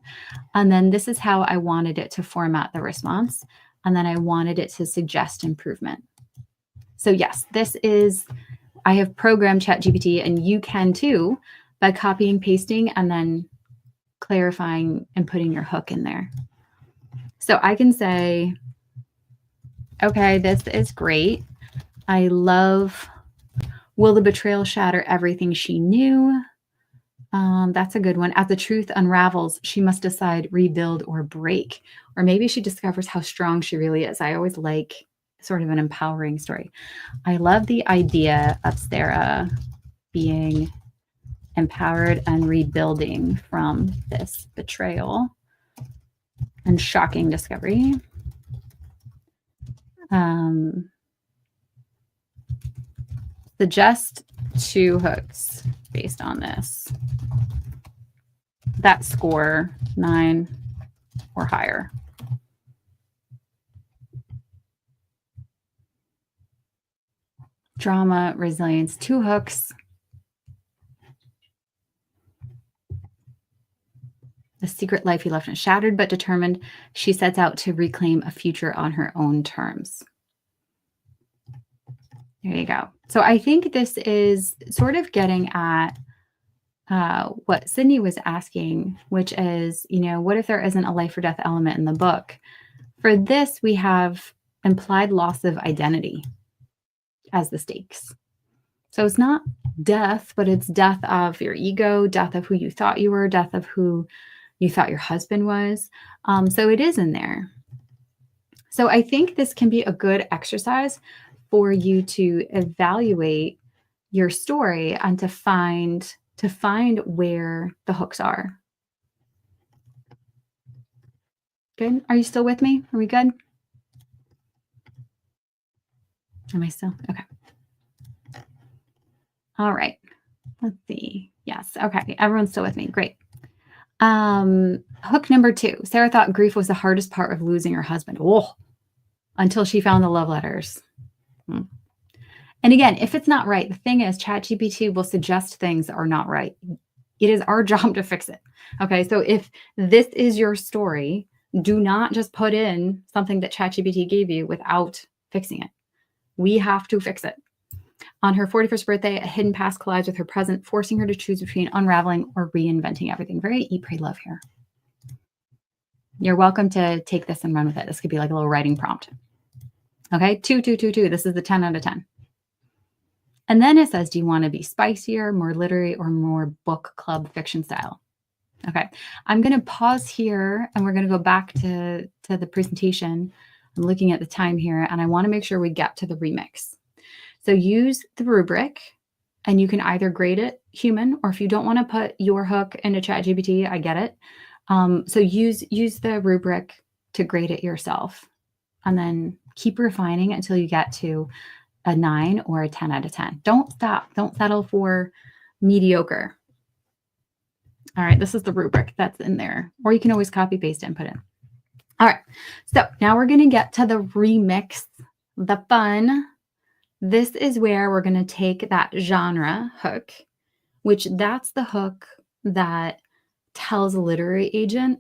And then this is how I wanted it to format the response. And then I wanted it to suggest improvement. So yes, I have programmed ChatGPT, and you can too, by copying, pasting, and then clarifying and putting your hook in there. So I can say, okay, this is great. I love, will the betrayal shatter everything she knew? That's a good one. As the truth unravels, she must decide rebuild or break. Or maybe she discovers how strong she really is. I always like sort of an empowering story. I love the idea of Sarah being empowered and rebuilding from this betrayal and shocking discovery. Suggest 2 hooks based on this. That score 9 or higher. Drama, resilience, 2 hooks. The secret life he left unshattered but determined, she sets out to reclaim a future on her own terms. There you go. So I think this is sort of getting at what Sydney was asking, which is, what if there isn't a life or death element in the book? For this, we have implied loss of identity as the stakes. So it's not death, but it's death of your ego, death of who you thought you were, death of who you thought your husband was. So it is in there. So I think this can be a good exercise for you to evaluate your story and to find where the hooks are. Good. Are you still with me? Are we good? Am I still? Okay. All right. Let's see. Yes. Okay. Everyone's still with me. Great. Hook number 2. Sarah thought grief was the hardest part of losing her husband. Oh, until she found the love letters. And again, if it's not right, the thing is ChatGPT will suggest things that are not right. It is our job to fix it. Okay, so if this is your story, do not just put in something that ChatGPT gave you without fixing it. We have to fix it. On her 41st birthday, a hidden past collides with her present, forcing her to choose between unraveling or reinventing everything. Very Eat, Pray, Love here. You're welcome to take this and run with it. This could be like a little writing prompt. Okay, 2, 2, 2, 2. This is the 10 out of 10. And then it says, do you want to be spicier, more literary, or more book club fiction style? Okay, I'm going to pause here and we're going to go back to the presentation. I'm looking at the time here and I want to make sure we get to the remix. So use the rubric and you can either grade it human, or if you don't want to put your hook into ChatGPT, I get it. So use the rubric to grade it yourself and then keep refining until you get to a 9 or a 10 out of 10. Don't stop. Don't settle for mediocre. All right, this is the rubric that's in there, or you can always copy paste it and put it in. All right, so now we're going to get to the remix, the fun. This is where we're going to take that genre hook, which that's the hook that tells a literary agent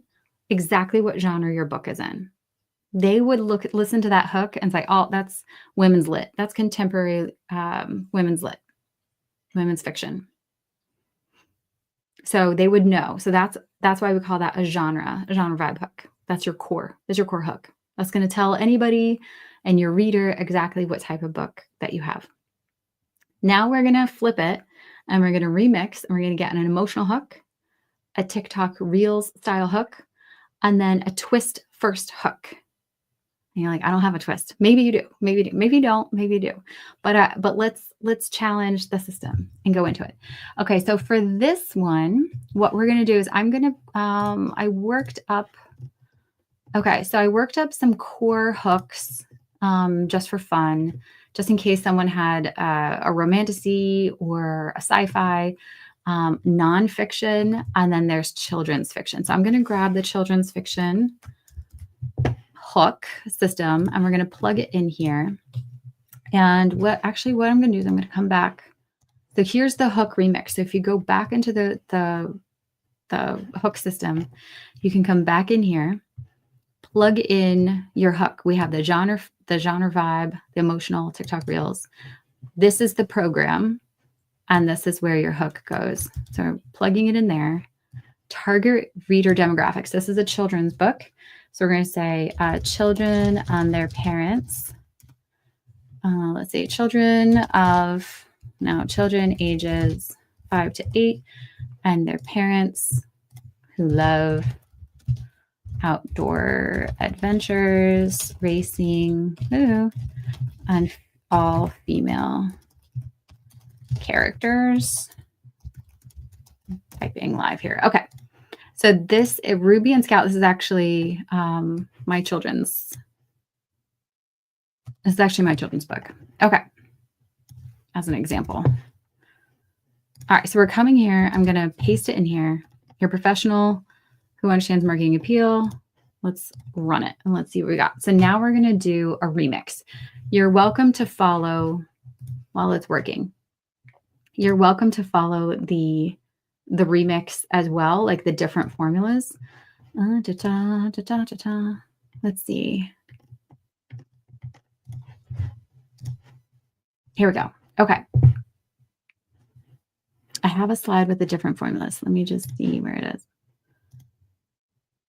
exactly what genre your book is in. They would listen to that hook and say, oh, that's women's lit. That's contemporary women's lit, women's fiction. So they would know. So that's why we call that a genre vibe hook. That's your core. That's your core hook. That's going to tell anybody and your reader exactly what type of book that you have. Now we're going to flip it and we're going to remix and we're going to get an emotional hook, a TikTok Reels style hook, and then a twist first hook. And you're like, I don't have a twist. Maybe you do. Maybe you do. Maybe you don't. Maybe you do. But let's challenge the system and go into it. Okay, so for this one, what we're gonna do is I'm gonna I worked up some core hooks just for fun, just in case someone had a romantasy or a sci-fi, nonfiction, and then there's children's fiction. So I'm gonna grab the children's fiction hook system and we're going to plug it in here. And what I'm going to do is I'm going to come back. So here's the hook remix. So if you go back into the hook system, you can come back in here, plug in your hook. We have the genre vibe, the emotional, TikTok Reels. This is the program and this is where your hook goes. So plugging it in there. Target reader demographics. This is a children's book. So we're going to say children and their parents. Let's say children ages 5 to 8 and their parents who love outdoor adventures, racing, and all female characters. Typing live here. Okay. So this Ruby and Scout, this is actually my children's book. Okay. As an example. All right. So we're coming here. I'm going to paste it in here. Your professional who understands marketing appeal. Let's run it and let's see what we got. So now we're going to do a remix. You're welcome to follow while it's working. You're welcome to follow the remix as well, like the different formulas. Let's see. Here we go. Okay. I have a slide with the different formulas. Let me just see where it is.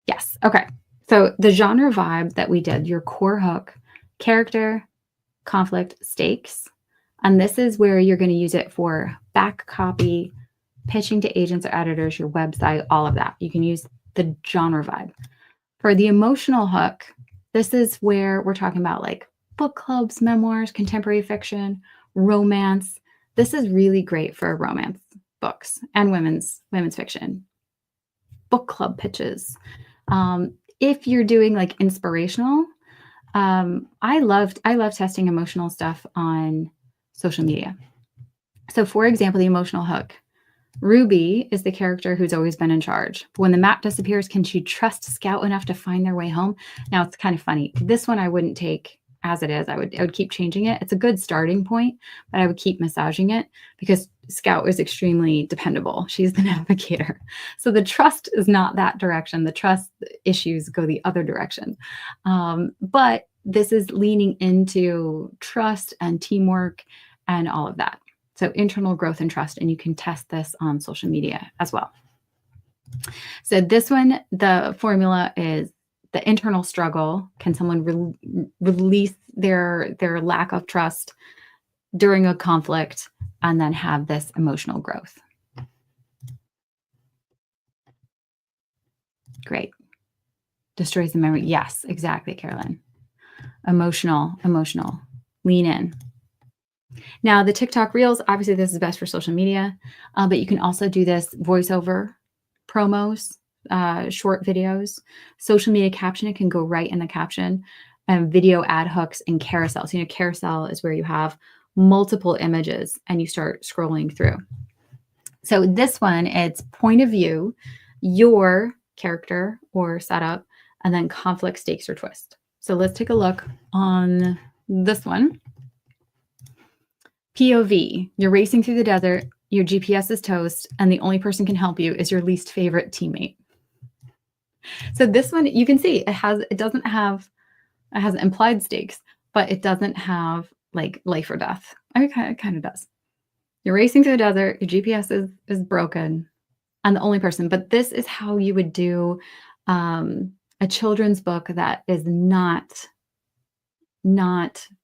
Yes. Okay. So the genre vibe that we did, your core hook, character, conflict, stakes. And this is where you're going to use it for back copy, pitching to agents or editors, your website, all of that. You can use the genre vibe. For the emotional hook, this is where we're talking about like book clubs, memoirs, contemporary fiction, romance. This is really great for romance books and women's fiction. Book club pitches. If you're doing like inspirational, I love testing emotional stuff on social media. So for example, the emotional hook. Ruby is the character who's always been in charge. But when the map disappears, can she trust Scout enough to find their way home? Now, it's kind of funny. This one I wouldn't take as it is. I would keep changing it. It's a good starting point, but I would keep massaging it because Scout is extremely dependable. She's the navigator. So the trust is not that direction. The trust issues go the other direction. But this is leaning into trust and teamwork and all of that. So internal growth and trust, and you can test this on social media as well. So this one, the formula is the internal struggle. Can someone release their lack of trust during a conflict and then have this emotional growth? Great. Destroys the memory. Yes, exactly, Carolyn. Emotional. Lean in. Now, the TikTok Reels, obviously this is best for social media, but you can also do this voiceover promos, short videos, social media caption. It can go right in the caption, video ad hooks, and carousel. So, carousel is where you have multiple images and you start scrolling through. So this one, it's point of view, your character or setup, and then conflict, stakes, or twist. So let's take a look on this one. POV, you're racing through the desert, your GPS is toast, and the only person can help you is your least favorite teammate. So this one, you can see it has implied stakes, but it doesn't have like life or death. It kind of does. You're racing through the desert, your GPS is broken, and the only person, but this is how you would do a children's book that is not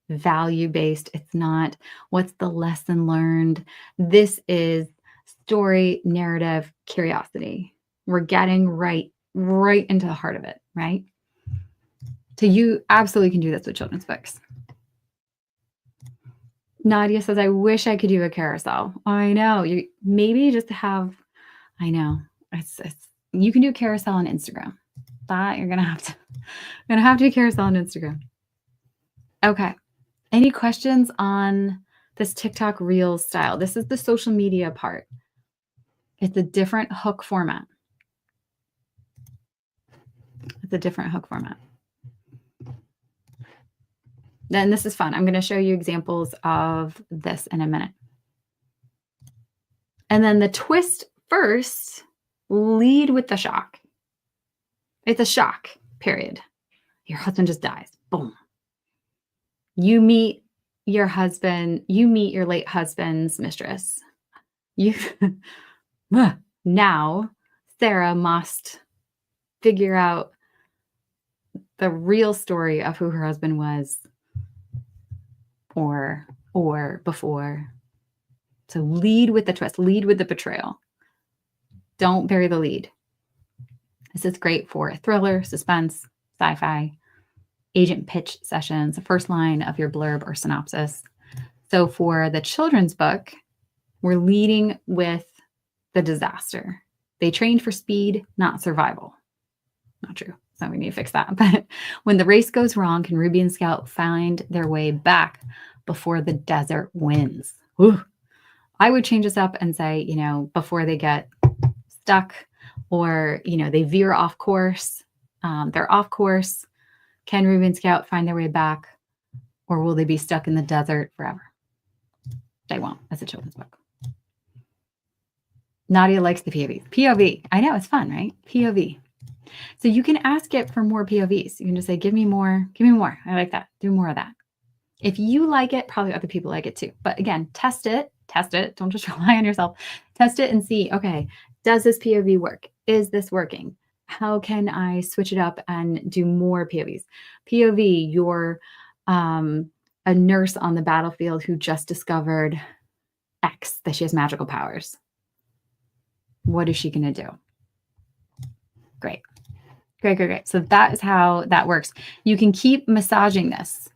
value-based. It's not what's the lesson learned. This is story, narrative, curiosity. We're getting right into the heart of it, right? So you absolutely can do this with children's books. Nadia says, I wish I could do a carousel. I know. You maybe just have, I know. It's you can do a carousel on Instagram. That you're gonna have to do a carousel on Instagram. Okay. Any questions on this TikTok Reels style? This is the social media part. It's a different hook format. Then this is fun. I'm going to show you examples of this in a minute. And then the twist first, lead with the shock. It's a shock, period. Your husband just dies. Boom. You meet your late husband's mistress. Now Sarah must figure out the real story of who her husband was or before. So lead with the twist, lead with the betrayal. Don't bury the lead. This is great for thriller, suspense, sci-fi, agent pitch sessions, the first line of your blurb or synopsis. So for the children's book, we're leading with the disaster. They trained for speed, not survival. Not true. So we need to fix that. But when the race goes wrong, can Ruby and Scout find their way back before the desert wins? Ooh. I would change this up and say, before they get stuck or, they veer off course, they're off course. Can Ruby and Scout find their way back, or will they be stuck in the desert forever? They won't. That's a children's book. Nadia likes the POV. POV. I know, it's fun, right? POV. So you can ask it for more POVs. You can just say, give me more. I like that. Do more of that. If you like it, probably other people like it too. But again, test it. Don't just rely on yourself. Test it and see, okay, does this POV work? Is this working? How can I switch it up and do more POVs? POV, you're a nurse on the battlefield who just discovered X, that she has magical powers. What is she going to do? Great. So that is how that works. You can keep massaging this.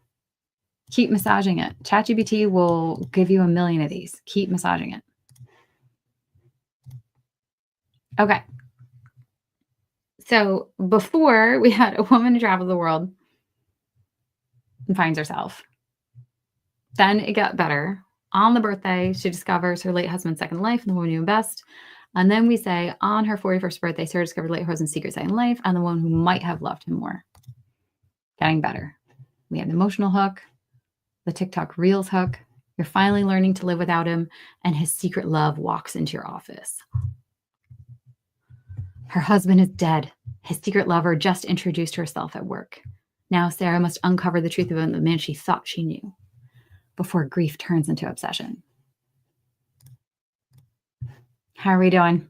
Keep massaging it. ChatGPT will give you a million of these. Keep massaging it. Okay. So before, we had a woman who travels the world and finds herself. Then it got better. On the birthday, she discovers her late husband's second life and the woman who knew him best. And then we say, on her 41st birthday, Sarah discovered late husband's secret second life and the one who might have loved him more. Getting better. We have the emotional hook, the TikTok Reels hook. You're finally learning to live without him, and his secret love walks into your office. Her husband is dead. His secret lover just introduced herself at work. Now Sarah must uncover the truth about the man she thought she knew before grief turns into obsession. How are we doing?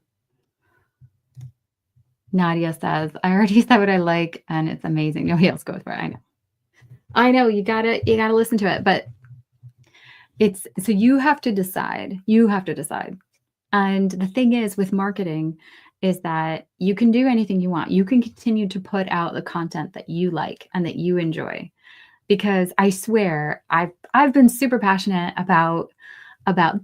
Nadia says, I already said what I like, and it's amazing. Nobody else goes for it. I know you gotta listen to it, but it's so you have to decide. You have to decide. And the thing is with marketing is that you can do anything you want. You can continue to put out the content that you like and that you enjoy. Because I swear I've been super passionate about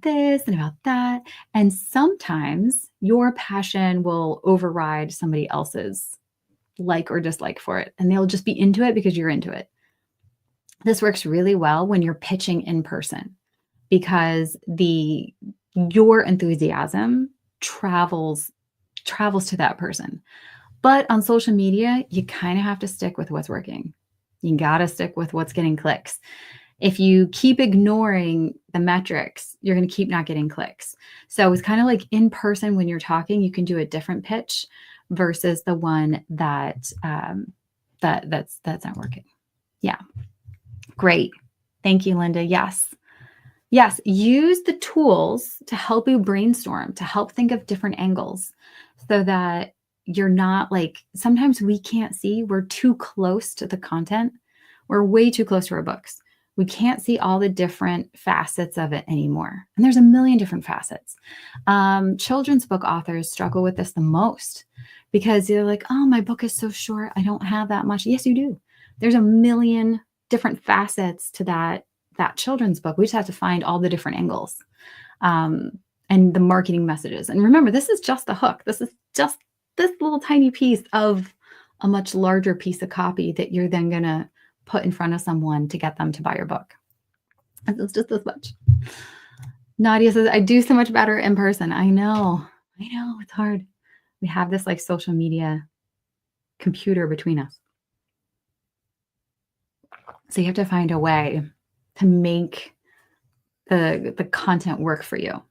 this and about that. And sometimes your passion will override somebody else's like or dislike for it. And they'll just be into it because you're into it. This works really well when you're pitching in person because your enthusiasm travels to that person. But on social media, you kind of have to stick with what's working. You got to stick with what's getting clicks. If you keep ignoring the metrics, you're going to keep not getting clicks. So it's kind of like in person when you're talking, you can do a different pitch versus the one that's not working. Yeah. Great. Thank you, Linda. Yes. Yes. Use the tools to help you brainstorm, to help think of different angles so that you're not like, sometimes we can't see, we're too close to the content. We're way too close to our books. We can't see all the different facets of it anymore. And there's a million different facets. Children's book authors struggle with this the most because they're like, oh, my book is so short. I don't have that much. Yes, you do. There's a million different facets to that children's book. We just have to find all the different angles and the marketing messages. And remember, this is just the hook. This is just this little tiny piece of a much larger piece of copy that you're then going to put in front of someone to get them to buy your book. And it's just this much. Nadia says, I do so much better in person. I know, it's hard. We have this like social media computer between us. So you have to find a way to make the content work for you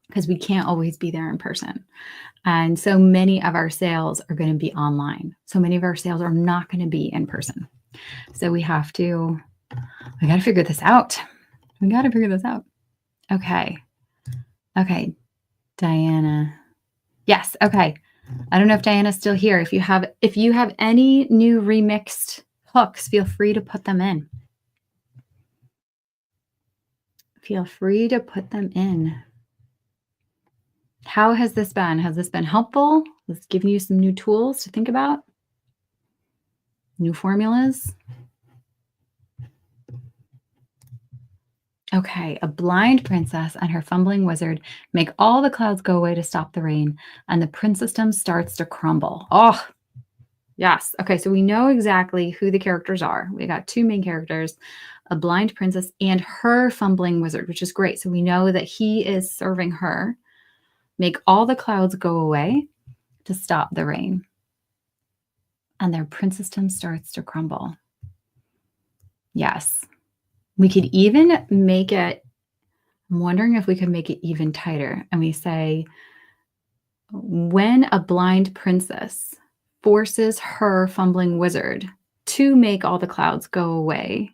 because we can't always be there in person. And so many of our sales are going to be online. So many of our sales are not going to be in person. So we got to figure this out. Okay. Diana. Yes. Okay. I don't know if Diana's still here. If you have any new remixed hooks, feel free to put them in. How has this been? Has this been helpful? Has this given you some new tools to think about? New formulas? Okay, a blind princess and her fumbling wizard make all the clouds go away to stop the rain, and the princessdom starts to crumble. Oh, yes. Okay, so we know exactly who the characters are. We got two main characters, a blind princess and her fumbling wizard, which is great. So we know that he is serving her. Make all the clouds go away to stop the rain. And their princessdom starts to crumble. Yes. We could even make it, I'm wondering if we could make it even tighter. And we say, when a blind princess forces her fumbling wizard to make all the clouds go away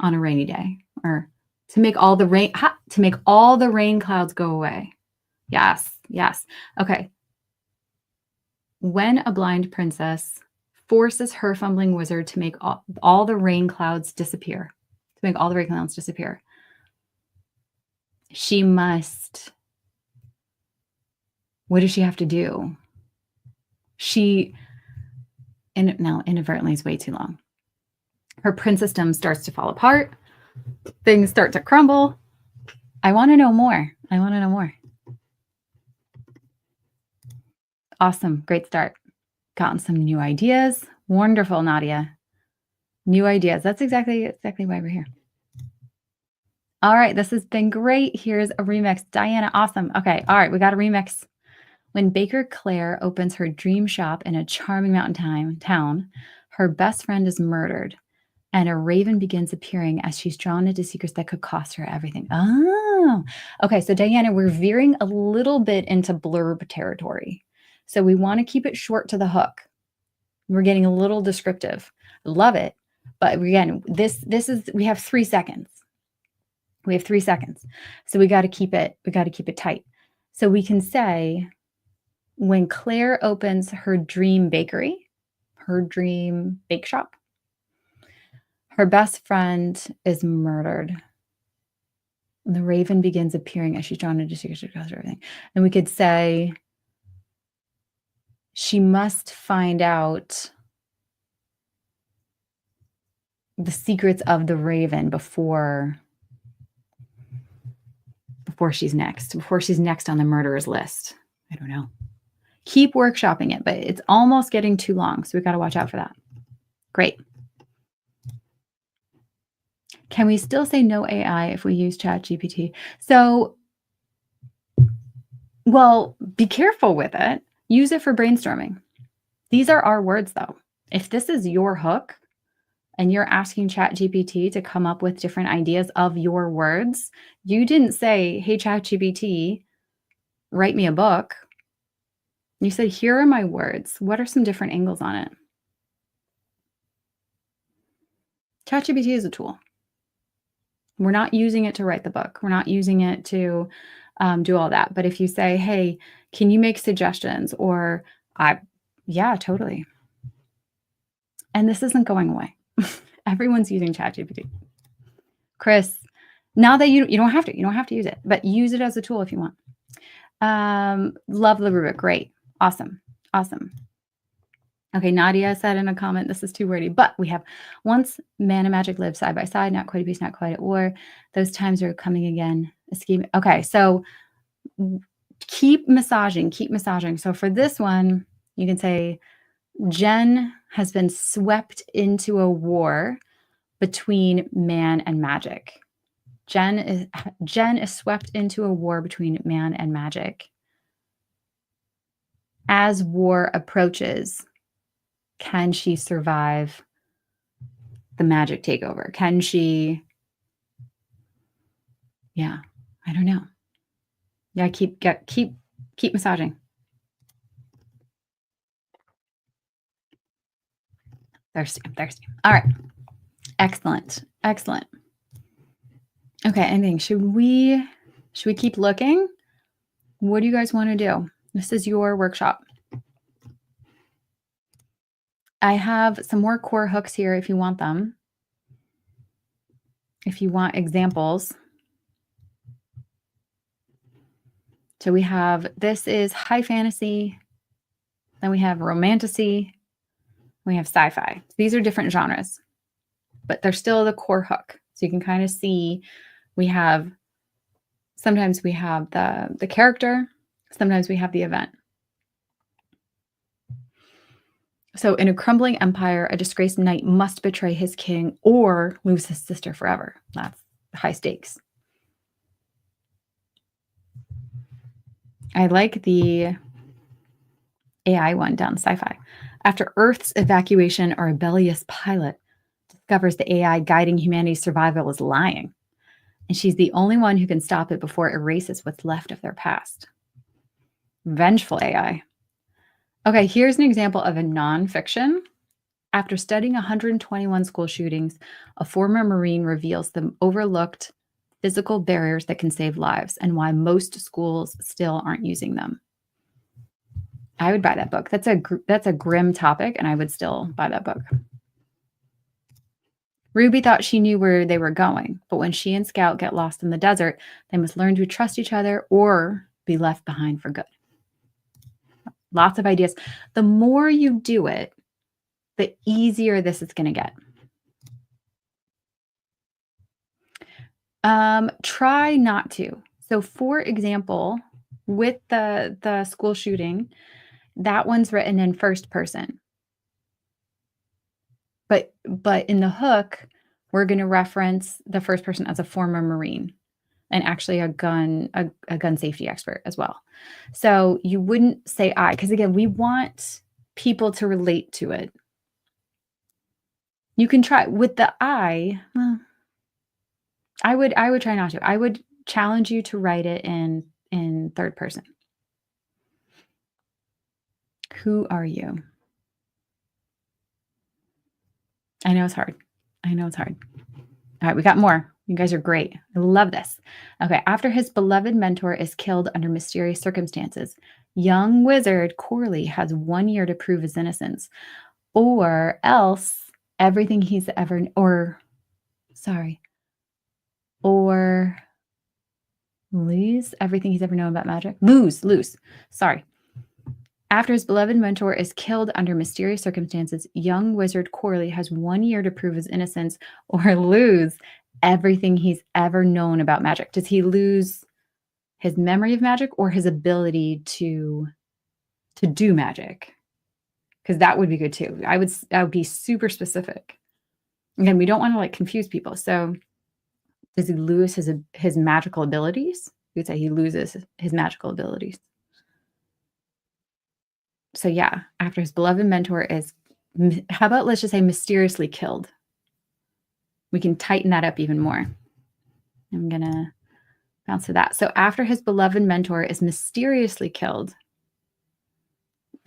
on a rainy day, or to make all the rain clouds go away. Yes. Okay. When a blind princess forces her fumbling wizard to make all the rain clouds disappear, she must, what does she have to do? Inadvertently is way too long. Her princessdom starts to fall apart. Things start to crumble. I want to know more. Awesome. Great start. Gotten some new ideas. Wonderful, Nadia. New ideas. That's exactly why we're here. All right. This has been great. Here's a remix. Diana, awesome. Okay. All right. We got a remix. When Baker Claire opens her dream shop in a charming mountain town, her best friend is murdered. and a raven begins appearing as she's drawn into secrets that could cost her everything. Oh, okay. So, Diana, we're veering a little bit into blurb territory. So, we want to keep it short to the hook. We're getting a little descriptive. Love it. But again, this is, we have 3 seconds. We have 3 seconds. So we got to keep it tight. So we can say, when Claire opens her dream bakery, her dream bake shop, her best friend is murdered. The raven begins appearing as she's drawn into secrets across everything. And we could say, she must find out the secrets of the raven before she's next on the murderer's list. I don't know. Keep workshopping it, but it's almost getting too long, so we've got to watch out for that. Great. Can we still say no AI if we use ChatGPT? So, well, be careful with it. Use it for brainstorming. These are our words, though. If this is your hook and you're asking ChatGPT to come up with different ideas of your words, you didn't say, hey, ChatGPT, write me a book. You said, here are my words. What are some different angles on it? ChatGPT is a tool. We're not using it to write the book. We're not using it to do all that. But if you say, hey, can you make suggestions? Or yeah, totally. And this isn't going away. Everyone's using ChatGPT. Chris, now that you don't have to use it, but use it as a tool if you want. Love the rubric. Great. Awesome. Okay, Nadia said in a comment, this is too wordy, but we have once man and magic live side by side, not quite a peace, not quite at war. Those times are coming again. Okay, so keep massaging. So for this one, you can say, Jen has been swept into a war between man and magic. Jen is swept into a war between man and magic. As war approaches, can she survive the magic takeover? Can she? Yeah, I don't know. Yeah, keep massaging. Thirsty. All right. Excellent. Okay, anything. Should we keep looking? What do you guys want to do? This is your workshop. I have some more core hooks here if you want them. If you want examples. So we have, this is high fantasy. Then we have romantasy. We have sci-fi. These are different genres, but they're still the core hook. So you can kind of see sometimes we have the character, sometimes we have the event. So in a crumbling empire, a disgraced knight must betray his king or lose his sister forever. That's high stakes. I like the AI one down sci-fi. After Earth's evacuation, a rebellious pilot discovers the AI guiding humanity's survival is lying, and she's the only one who can stop it before it erases what's left of their past. Vengeful AI. Okay, here's an example of a nonfiction. After studying 121 school shootings, a former Marine reveals the overlooked physical barriers that can save lives and why most schools still aren't using them. I would buy that book. That's a grim topic, and I would still buy that book. Ruby thought she knew where they were going, but when she and Scout get lost in the desert, they must learn to trust each other or be left behind for good. Lots of ideas. The more you do it, the easier this is going to get. Try not to. So for example, with the school shooting, that one's written in first person. But in the hook, we're going to reference the first person as a former Marine and actually a gun safety expert as well. So you wouldn't say I, because again, we want people to relate to it. You can try with the I. I would try not to. I would challenge you to write it in third person. Who are you? I know it's hard. I know it's hard. All right, we got more. You guys are great. I love this. Okay, after his beloved mentor is killed under mysterious circumstances, young wizard Corley has 1 year to prove his innocence, or else everything he's ever, or lose everything he's ever known about magic. Lose. Sorry. After his beloved mentor is killed under mysterious circumstances, young wizard Corley has 1 year to prove his innocence or lose everything he's ever known about magic. Does he lose his memory of magic or his ability to do magic? Because that would be good too. I would be super specific. Again, we don't want to like confuse people. So does he lose his magical abilities? We would say he loses his magical abilities. So yeah, after his beloved mentor is, how about let's just say mysteriously killed? We can tighten that up even more. I'm going to bounce to that. So after his beloved mentor is mysteriously killed,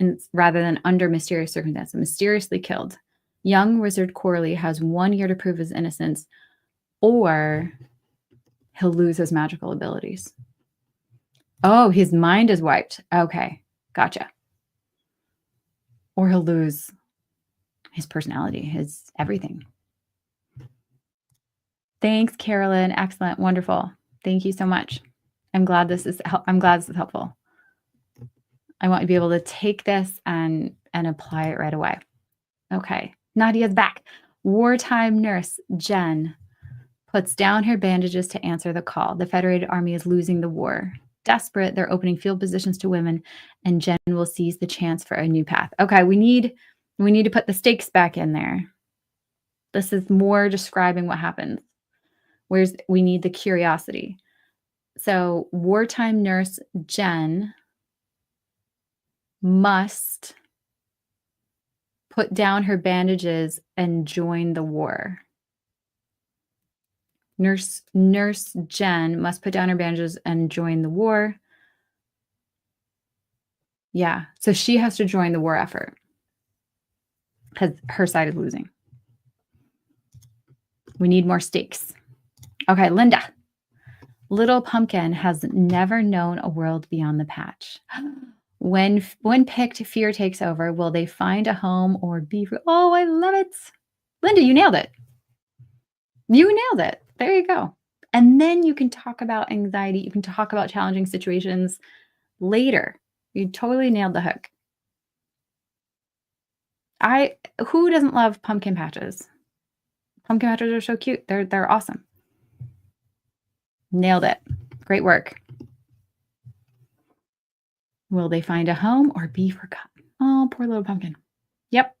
and rather than under mysterious circumstances, mysteriously killed, young wizard Corley has 1 year to prove his innocence, or he'll lose his magical abilities. Oh, his mind is wiped. Okay, gotcha. Or he'll lose his personality, his everything. Thanks, Carolyn. Excellent. Wonderful. Thank you so much. I'm glad this is helpful. I want you to be able to take this and apply it right away. Okay. Nadia's back. Wartime nurse Jen puts down her bandages to answer the call. The Federated Army is losing the war. Desperate, they're opening field positions to women, and Jen will seize the chance for a new path. Okay, we need to put the stakes back in there. This is more describing what happens. We need the curiosity. So wartime nurse Jen must put down her bandages and join the war. Nurse Jen must put down her bandages and join the war. Yeah, so she has to join the war effort because her side is losing. We need more stakes. Okay, Linda. Little Pumpkin has never known a world beyond the patch. When picked, fear takes over. Will they find a home or be? Oh, I love it. Linda, you nailed it. You nailed it. There you go. And then you can talk about anxiety. You can talk about challenging situations later. You totally nailed the hook. Who doesn't love pumpkin patches? Pumpkin patches are so cute. They're awesome. Nailed it. Great work. Will they find a home or be forgotten? Oh, poor little pumpkin. Yep.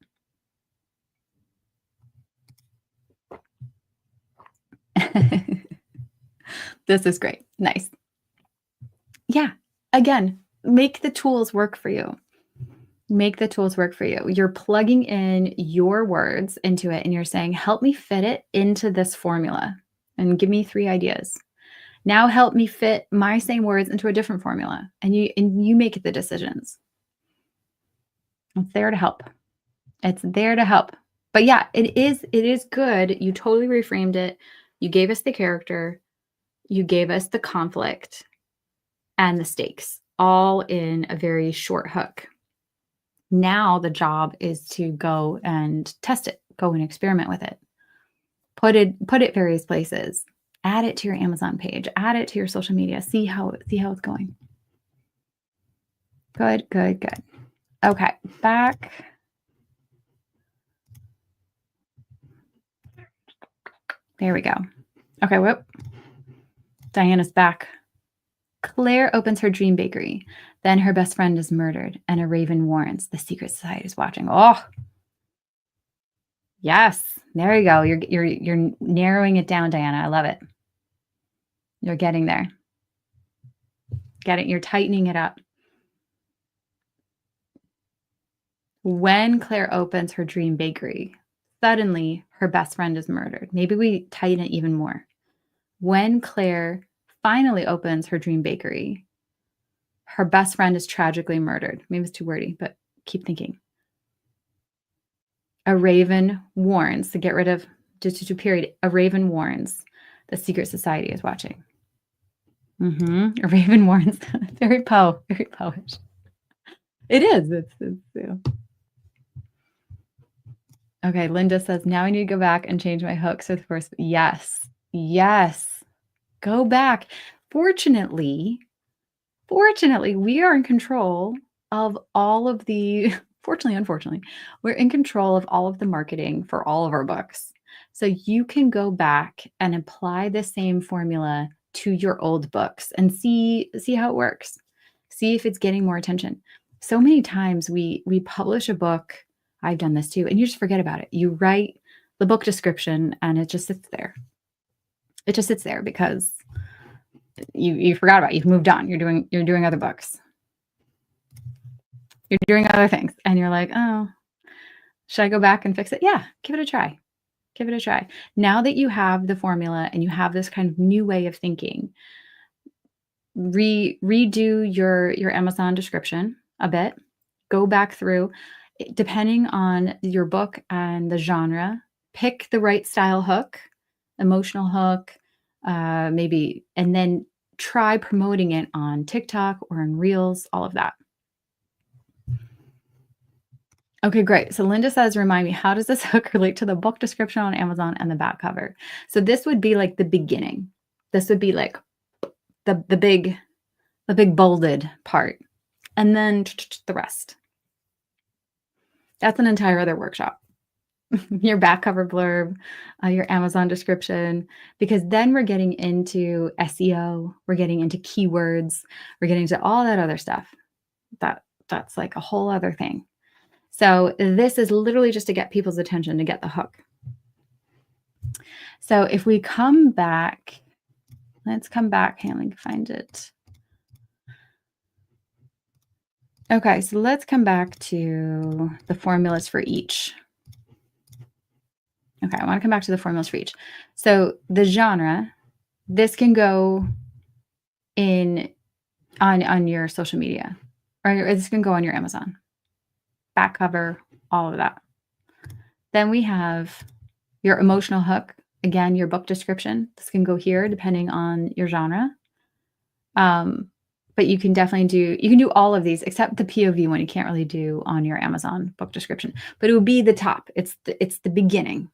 This is great. Nice. Yeah. Again, make the tools work for you. Make the tools work for you. You're plugging in your words into it and you're saying, help me fit it into this formula and give me 3 ideas. Now help me fit my same words into a different formula. And you make the decisions. It's there to help. It's there to help. But yeah, it is good. You totally reframed it. You gave us the character. You gave us the conflict and the stakes all in a very short hook. Now the job is to go and test it, go and experiment with it. Put it various places. Add it to your Amazon page, add it to your social media, see how it's going. Good. Okay, back. There we go. Okay, whoop. Diana's back. Claire opens her dream bakery. Then her best friend is murdered, and a raven warns the secret society is watching. Oh, yes. There you go. You're narrowing it down, Diana. I love it. You're getting there. You're tightening it up. When Claire opens her dream bakery, suddenly her best friend is murdered. Maybe we tighten it even more. When Claire finally opens her dream bakery, her best friend is tragically murdered. Maybe it's too wordy, but keep thinking. A raven warns to get rid of, just to period, a raven warns the secret society is watching. A raven warns. Very poish. It is. Yeah. Okay, Linda says, now I need to go back and change my hooks with first. Yes. Go back. Fortunately, we are in control of all of the, unfortunately, we're in control of all of the marketing for all of our books. So you can go back and apply the same formula to your old books and see how it works. See if it's getting more attention. So many times we publish a book, I've done this too, and you just forget about it. You write the book description and it just sits there. It just sits there because you forgot about it. You've moved on. You're doing other books. You're doing other things. And you're like, oh, should I go back and fix it? Yeah, give it a try. Now that you have the formula and you have this kind of new way of thinking, redo your Amazon description a bit. Go back through, depending on your book and the genre, pick the right style hook, emotional hook, maybe, and then try promoting it on TikTok or in Reels, all of that. Okay, great. So Linda says, remind me, how does this hook relate to the book description on Amazon and the back cover? So this would be like the beginning. This would be like the big bolded part, and then the rest. That's an entire other workshop. Your back cover blurb, your Amazon description, because then we're getting into SEO, we're getting into keywords, we're getting into all that other stuff. That's like a whole other thing. So this is literally just to get people's attention, to get the hook. So if we come back, let's come back. Hang on, let me find it. Okay, so let's come back to the formulas for each. Okay, I want to come back to the formulas for each. So the genre, this can go on your social media, or this can go on your Amazon. Back cover, all of that. Then we have your emotional hook. Again, your book description. This can go here depending on your genre. But you can definitely do all of these except the POV one you can't really do on your Amazon book description. But it would be the top. It's the beginning.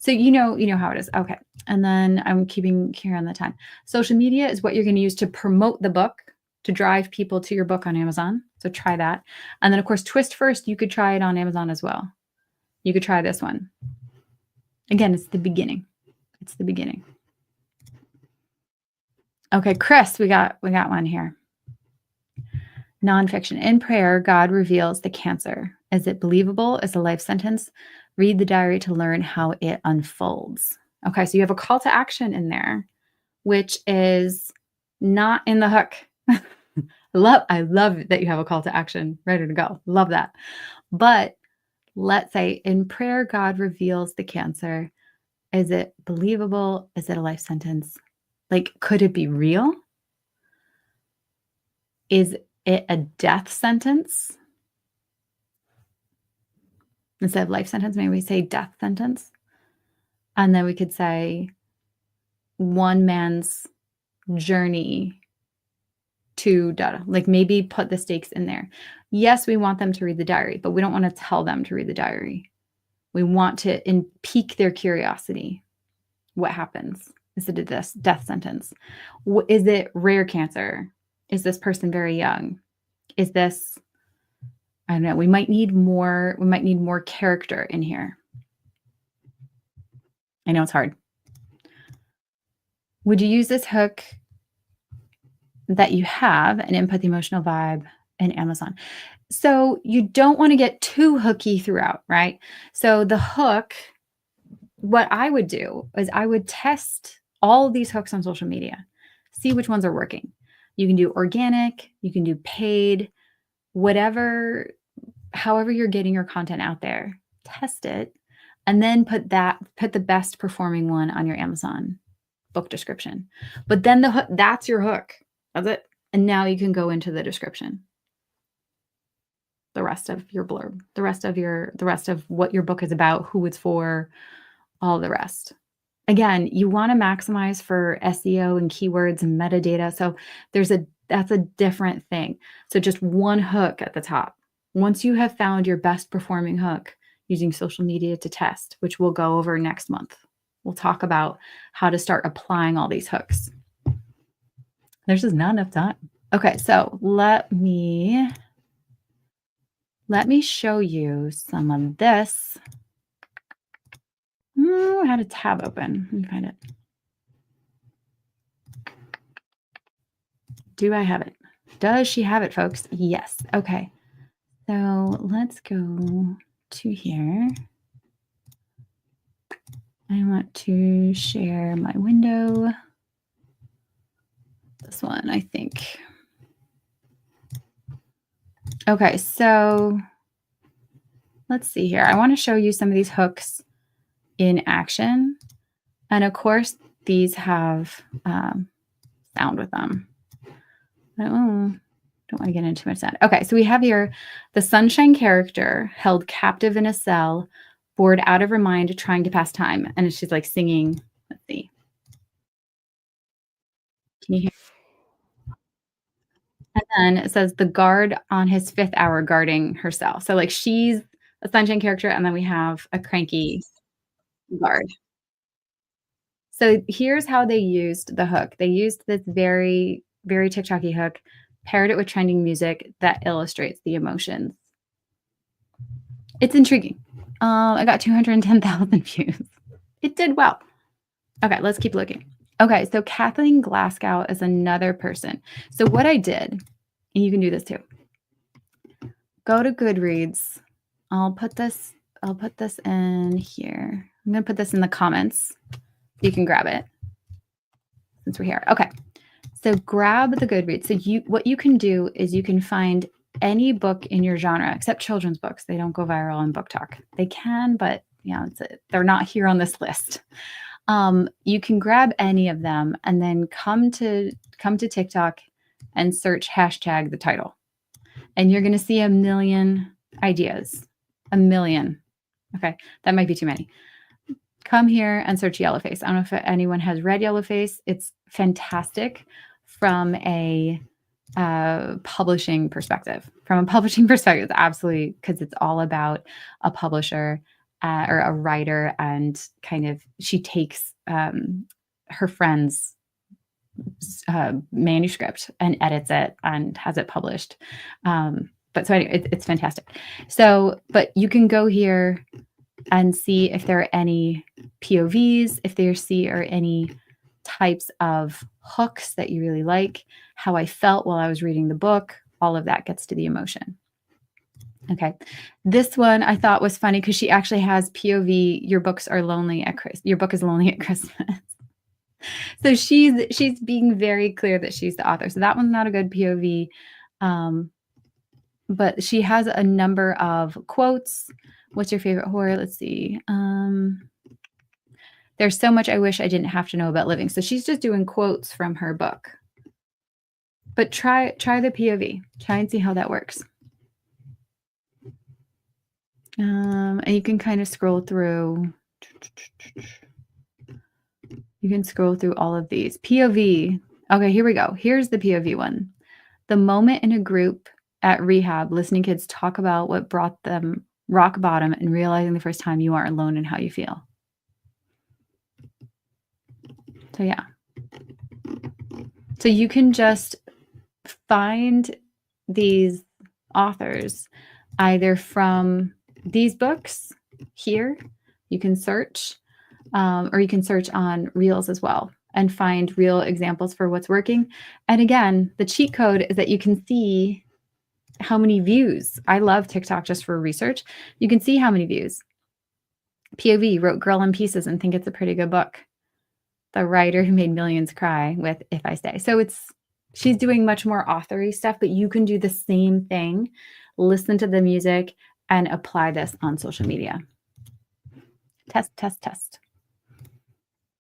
So you know how it is. Okay. And then I'm keeping here on the time. Social media is what you're going to use to promote the book, to drive people to your book on Amazon. So try that. And then of course, Twist First, you could try it on Amazon as well. You could try this one. Again, it's the beginning. It's the beginning. Okay, Chris, we got one here. Nonfiction. In prayer, God reveals the cancer. Is it believable? Is a life sentence? Read the diary to learn how it unfolds. Okay, so you have a call to action in there, which is not in the hook. I love that you have a call to action ready to go. Love that. But let's say in prayer, God reveals the cancer. Is it believable? Is it a life sentence? Like, could it be real? Is it a death sentence? Instead of life sentence, maybe we say death sentence. And then we could say one man's journey to data. Like maybe put the stakes in there. Yes, we want them to read the diary, but we don't want to tell them to read the diary. We want to pique their curiosity. What happens? Is it a death sentence? Is it rare cancer? Is this person very young? Is this, I don't know, we might need more character in here. I know it's hard. Would you use this hook that you have and input the emotional vibe in Amazon? So you don't want to get too hooky throughout, right? So the hook, what I would do is I would test all of these hooks on social media, see which ones are working. You can do organic, you can do paid, whatever, however you're getting your content out there, test it, and then put the best performing one on your Amazon book description. But then that's your hook. That's it. And now you can go into the description. The rest of your blurb, the rest of what your book is about, who it's for, all the rest. Again, you wanna maximize for SEO and keywords and metadata, so that's a different thing. So just one hook at the top. Once you have found your best performing hook using social media to test, which we'll go over next month. We'll talk about how to start applying all these hooks. There's just not enough time. Okay, so let me show you some of this. I had a tab open. Let me find it. Do I have it? Does she have it, folks? Yes. Okay. So let's go to here. I want to share my window. This one, I think. Okay, so let's see here. I want to show you some of these hooks in action. And of course, these have sound with them. Don't want to get into too much sound. Okay, so we have here the sunshine character held captive in a cell, bored out of her mind, trying to pass time. And she's like singing. Let's see. Can you hear? And then it says the guard on his 5th hour guarding her cell. So like she's a sunshine character, and then we have a cranky guard. So here's how they used the hook. They used this very, very TikTok-y hook, paired it with trending music that illustrates the emotions. It's intriguing. I got 210,000 views. It did well. Okay, let's keep looking. Okay, so Kathleen Glasgow is another person. So what I did, and you can do this too. Go to Goodreads. I'll put this in here. I'm going to put this in the comments. You can grab it since we're here. Okay. So grab the Goodreads. So what you can do is you can find any book in your genre, except children's books. They don't go viral on Book Talk. They can, but they're not here on this list. You can grab any of them and then come to TikTok and search hashtag the title. And you're going to see a million ideas. A million. Okay, that might be too many. Come here and search Yellowface. I don't know if anyone has read Yellowface. It's fantastic from a publishing perspective. From a publishing perspective, absolutely, because it's all about a publisher or a writer, and kind of she takes her friend's manuscript and edits it and has it published. But so anyway, it's fantastic. So, but you can go here and see if there are any POVs, if there are any types of hooks that you really like, how I felt while I was reading the book, all of that gets to the emotion. Okay. This one I thought was funny because she actually has POV, your book is lonely at Christmas. So she's being very clear that she's the author. So that one's not a good POV. But she has a number of quotes. What's your favorite horror? Let's see. There's so much I wish I didn't have to know about living. So she's just doing quotes from her book. But try the POV. Try and see how that works. And you can kind of scroll through. You can scroll through all of these. POV. Okay, here we go. Here's the POV one. The moment in a group at rehab, listening kids talk about what brought them rock bottom and realizing the first time you aren't alone in how you feel. So yeah. So you can just find these authors either from these books here. You can search, or you can search on Reels as well and find real examples for what's working. And again, the cheat code is that you can see how many views. I love TikTok just for research. You can see how many views. POV wrote Girl in Pieces and think it's a pretty good book. The writer who made millions cry with If I Stay. So she's doing much more authory stuff, but you can do the same thing, listen to the music, and apply this on social media. Test, test, test.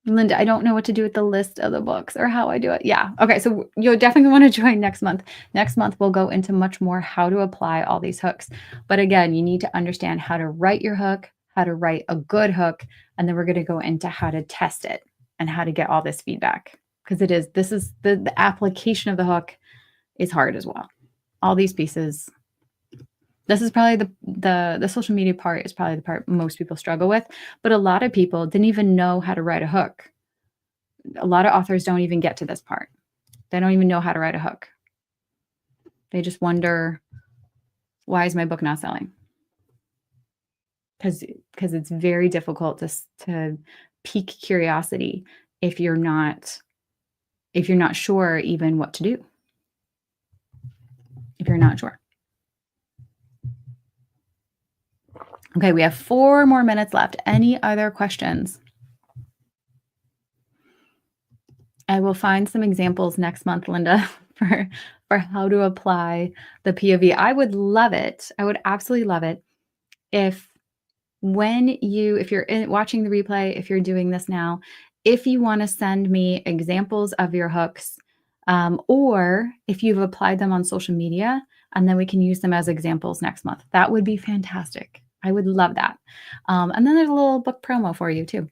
Linda, I don't know what to do with the list of the books or how I do it. Yeah. Okay. So you'll definitely want to join next month. Next month, we'll go into much more how to apply all these hooks. But again, you need to understand how to write your hook, how to write a good hook, and then we're going to go into how to test it and how to get all this feedback. Because this is the application of the hook is hard as well. All these pieces. This is probably the social media part is probably the part most people struggle with, but a lot of people didn't even know how to write a hook. A lot of authors don't even get to this part. They don't even know how to write a hook. They just wonder, why is my book not selling? Because it's very difficult to pique curiosity if you're not sure even what to do. If you're not sure. Okay, we have 4 more minutes left. Any other questions? I will find some examples next month, Linda, for how to apply the POV. I would love it. I would absolutely love it if you're watching the replay, if you're doing this now, if you want to send me examples of your hooks, or if you've applied them on social media, and then we can use them as examples next month. That would be fantastic. I would love that. And then there's a little book promo for you too.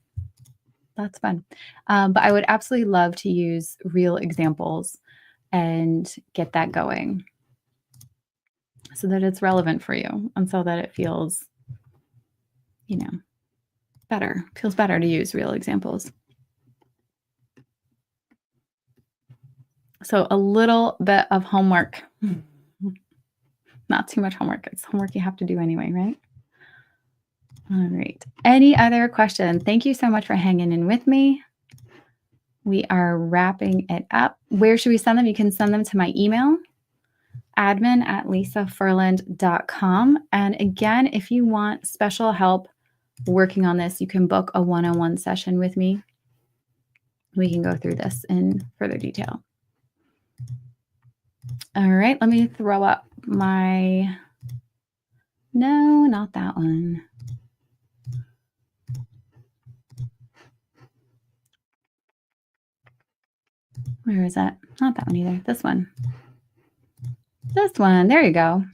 That's fun. But I would absolutely love to use real examples and get that going so that it's relevant for you and so that it feels, better. Feels better to use real examples. So a little bit of homework. Not too much homework. It's homework you have to do anyway, right? All right. Any other questions? Thank you so much for hanging in with me. We are wrapping it up. Where should we send them? You can send them to my email, admin@lisafurland.com. And again, if you want special help working on this, you can book a one-on-one session with me. We can go through this in further detail. All right, let me throw up no, not that one. Where is that? Not that one either. This one. This one. There you go.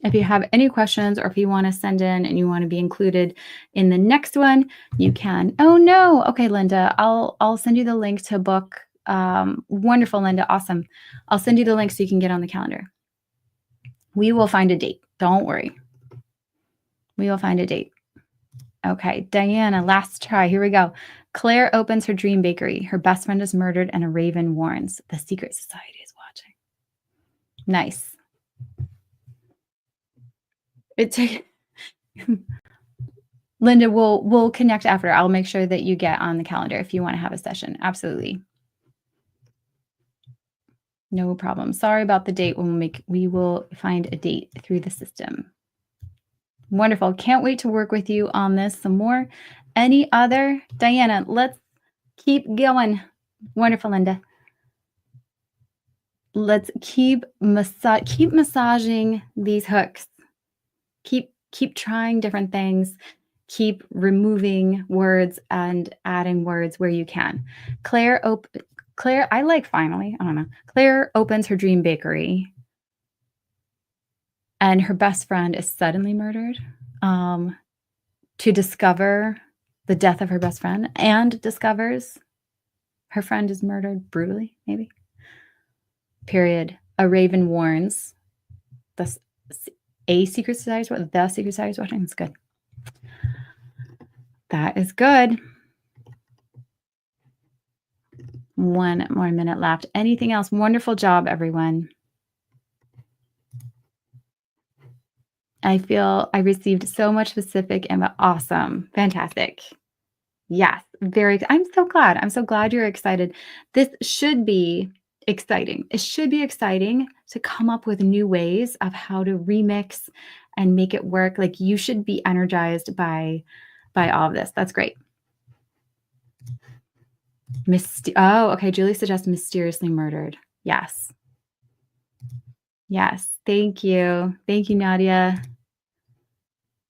If you have any questions or if you want to send in and you want to be included in the next one, you can. Oh no. Okay, Linda, I'll send you the link to book. Wonderful, Linda. Awesome. I'll send you the link so you can get on the calendar. We will find a date. Don't worry. We will find a date. Okay, Diana, last try. Here we go. Claire opens her dream bakery. Her best friend is murdered and a raven warns. The secret society is watching. Nice. Linda, we'll connect after. I'll make sure that you get on the calendar if you want to have a session. Absolutely. No problem. Sorry about the date. We will find a date through the system. Wonderful. Can't wait to work with you on this some more. Any other? Diana, let's keep going. Wonderful, Linda. Let's keep massaging these hooks. Keep trying different things. Keep removing words and adding words where you can. Claire, I like finally. I don't know. Claire opens her dream bakery, and her best friend is suddenly murdered. To discover the death of her best friend, and discovers her friend is murdered brutally, maybe. Period. A raven warns. The secret society is watching. That's good. That is good. 1 more minute left. Anything else? Wonderful job, everyone. I feel I received so much specific info. Awesome. Fantastic. Yes. I'm so glad. I'm so glad you're excited. This should be exciting. It should be exciting to come up with new ways of how to remix and make it work. Like, you should be energized by all of this. That's great. Okay. Julie suggests mysteriously murdered. Yes. Yes. Thank you. Thank you, Nadia.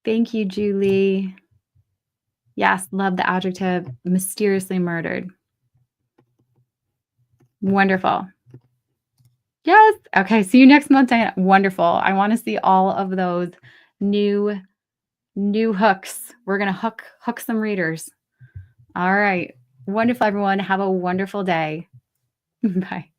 Thank you, Julie. Yes, love the adjective mysteriously murdered. Wonderful. Yes. Okay, see you next month, Diana. Wonderful. I wanna see all of those new new hooks. We're gonna hook some readers. All right. Wonderful, everyone. Have a wonderful day. Bye.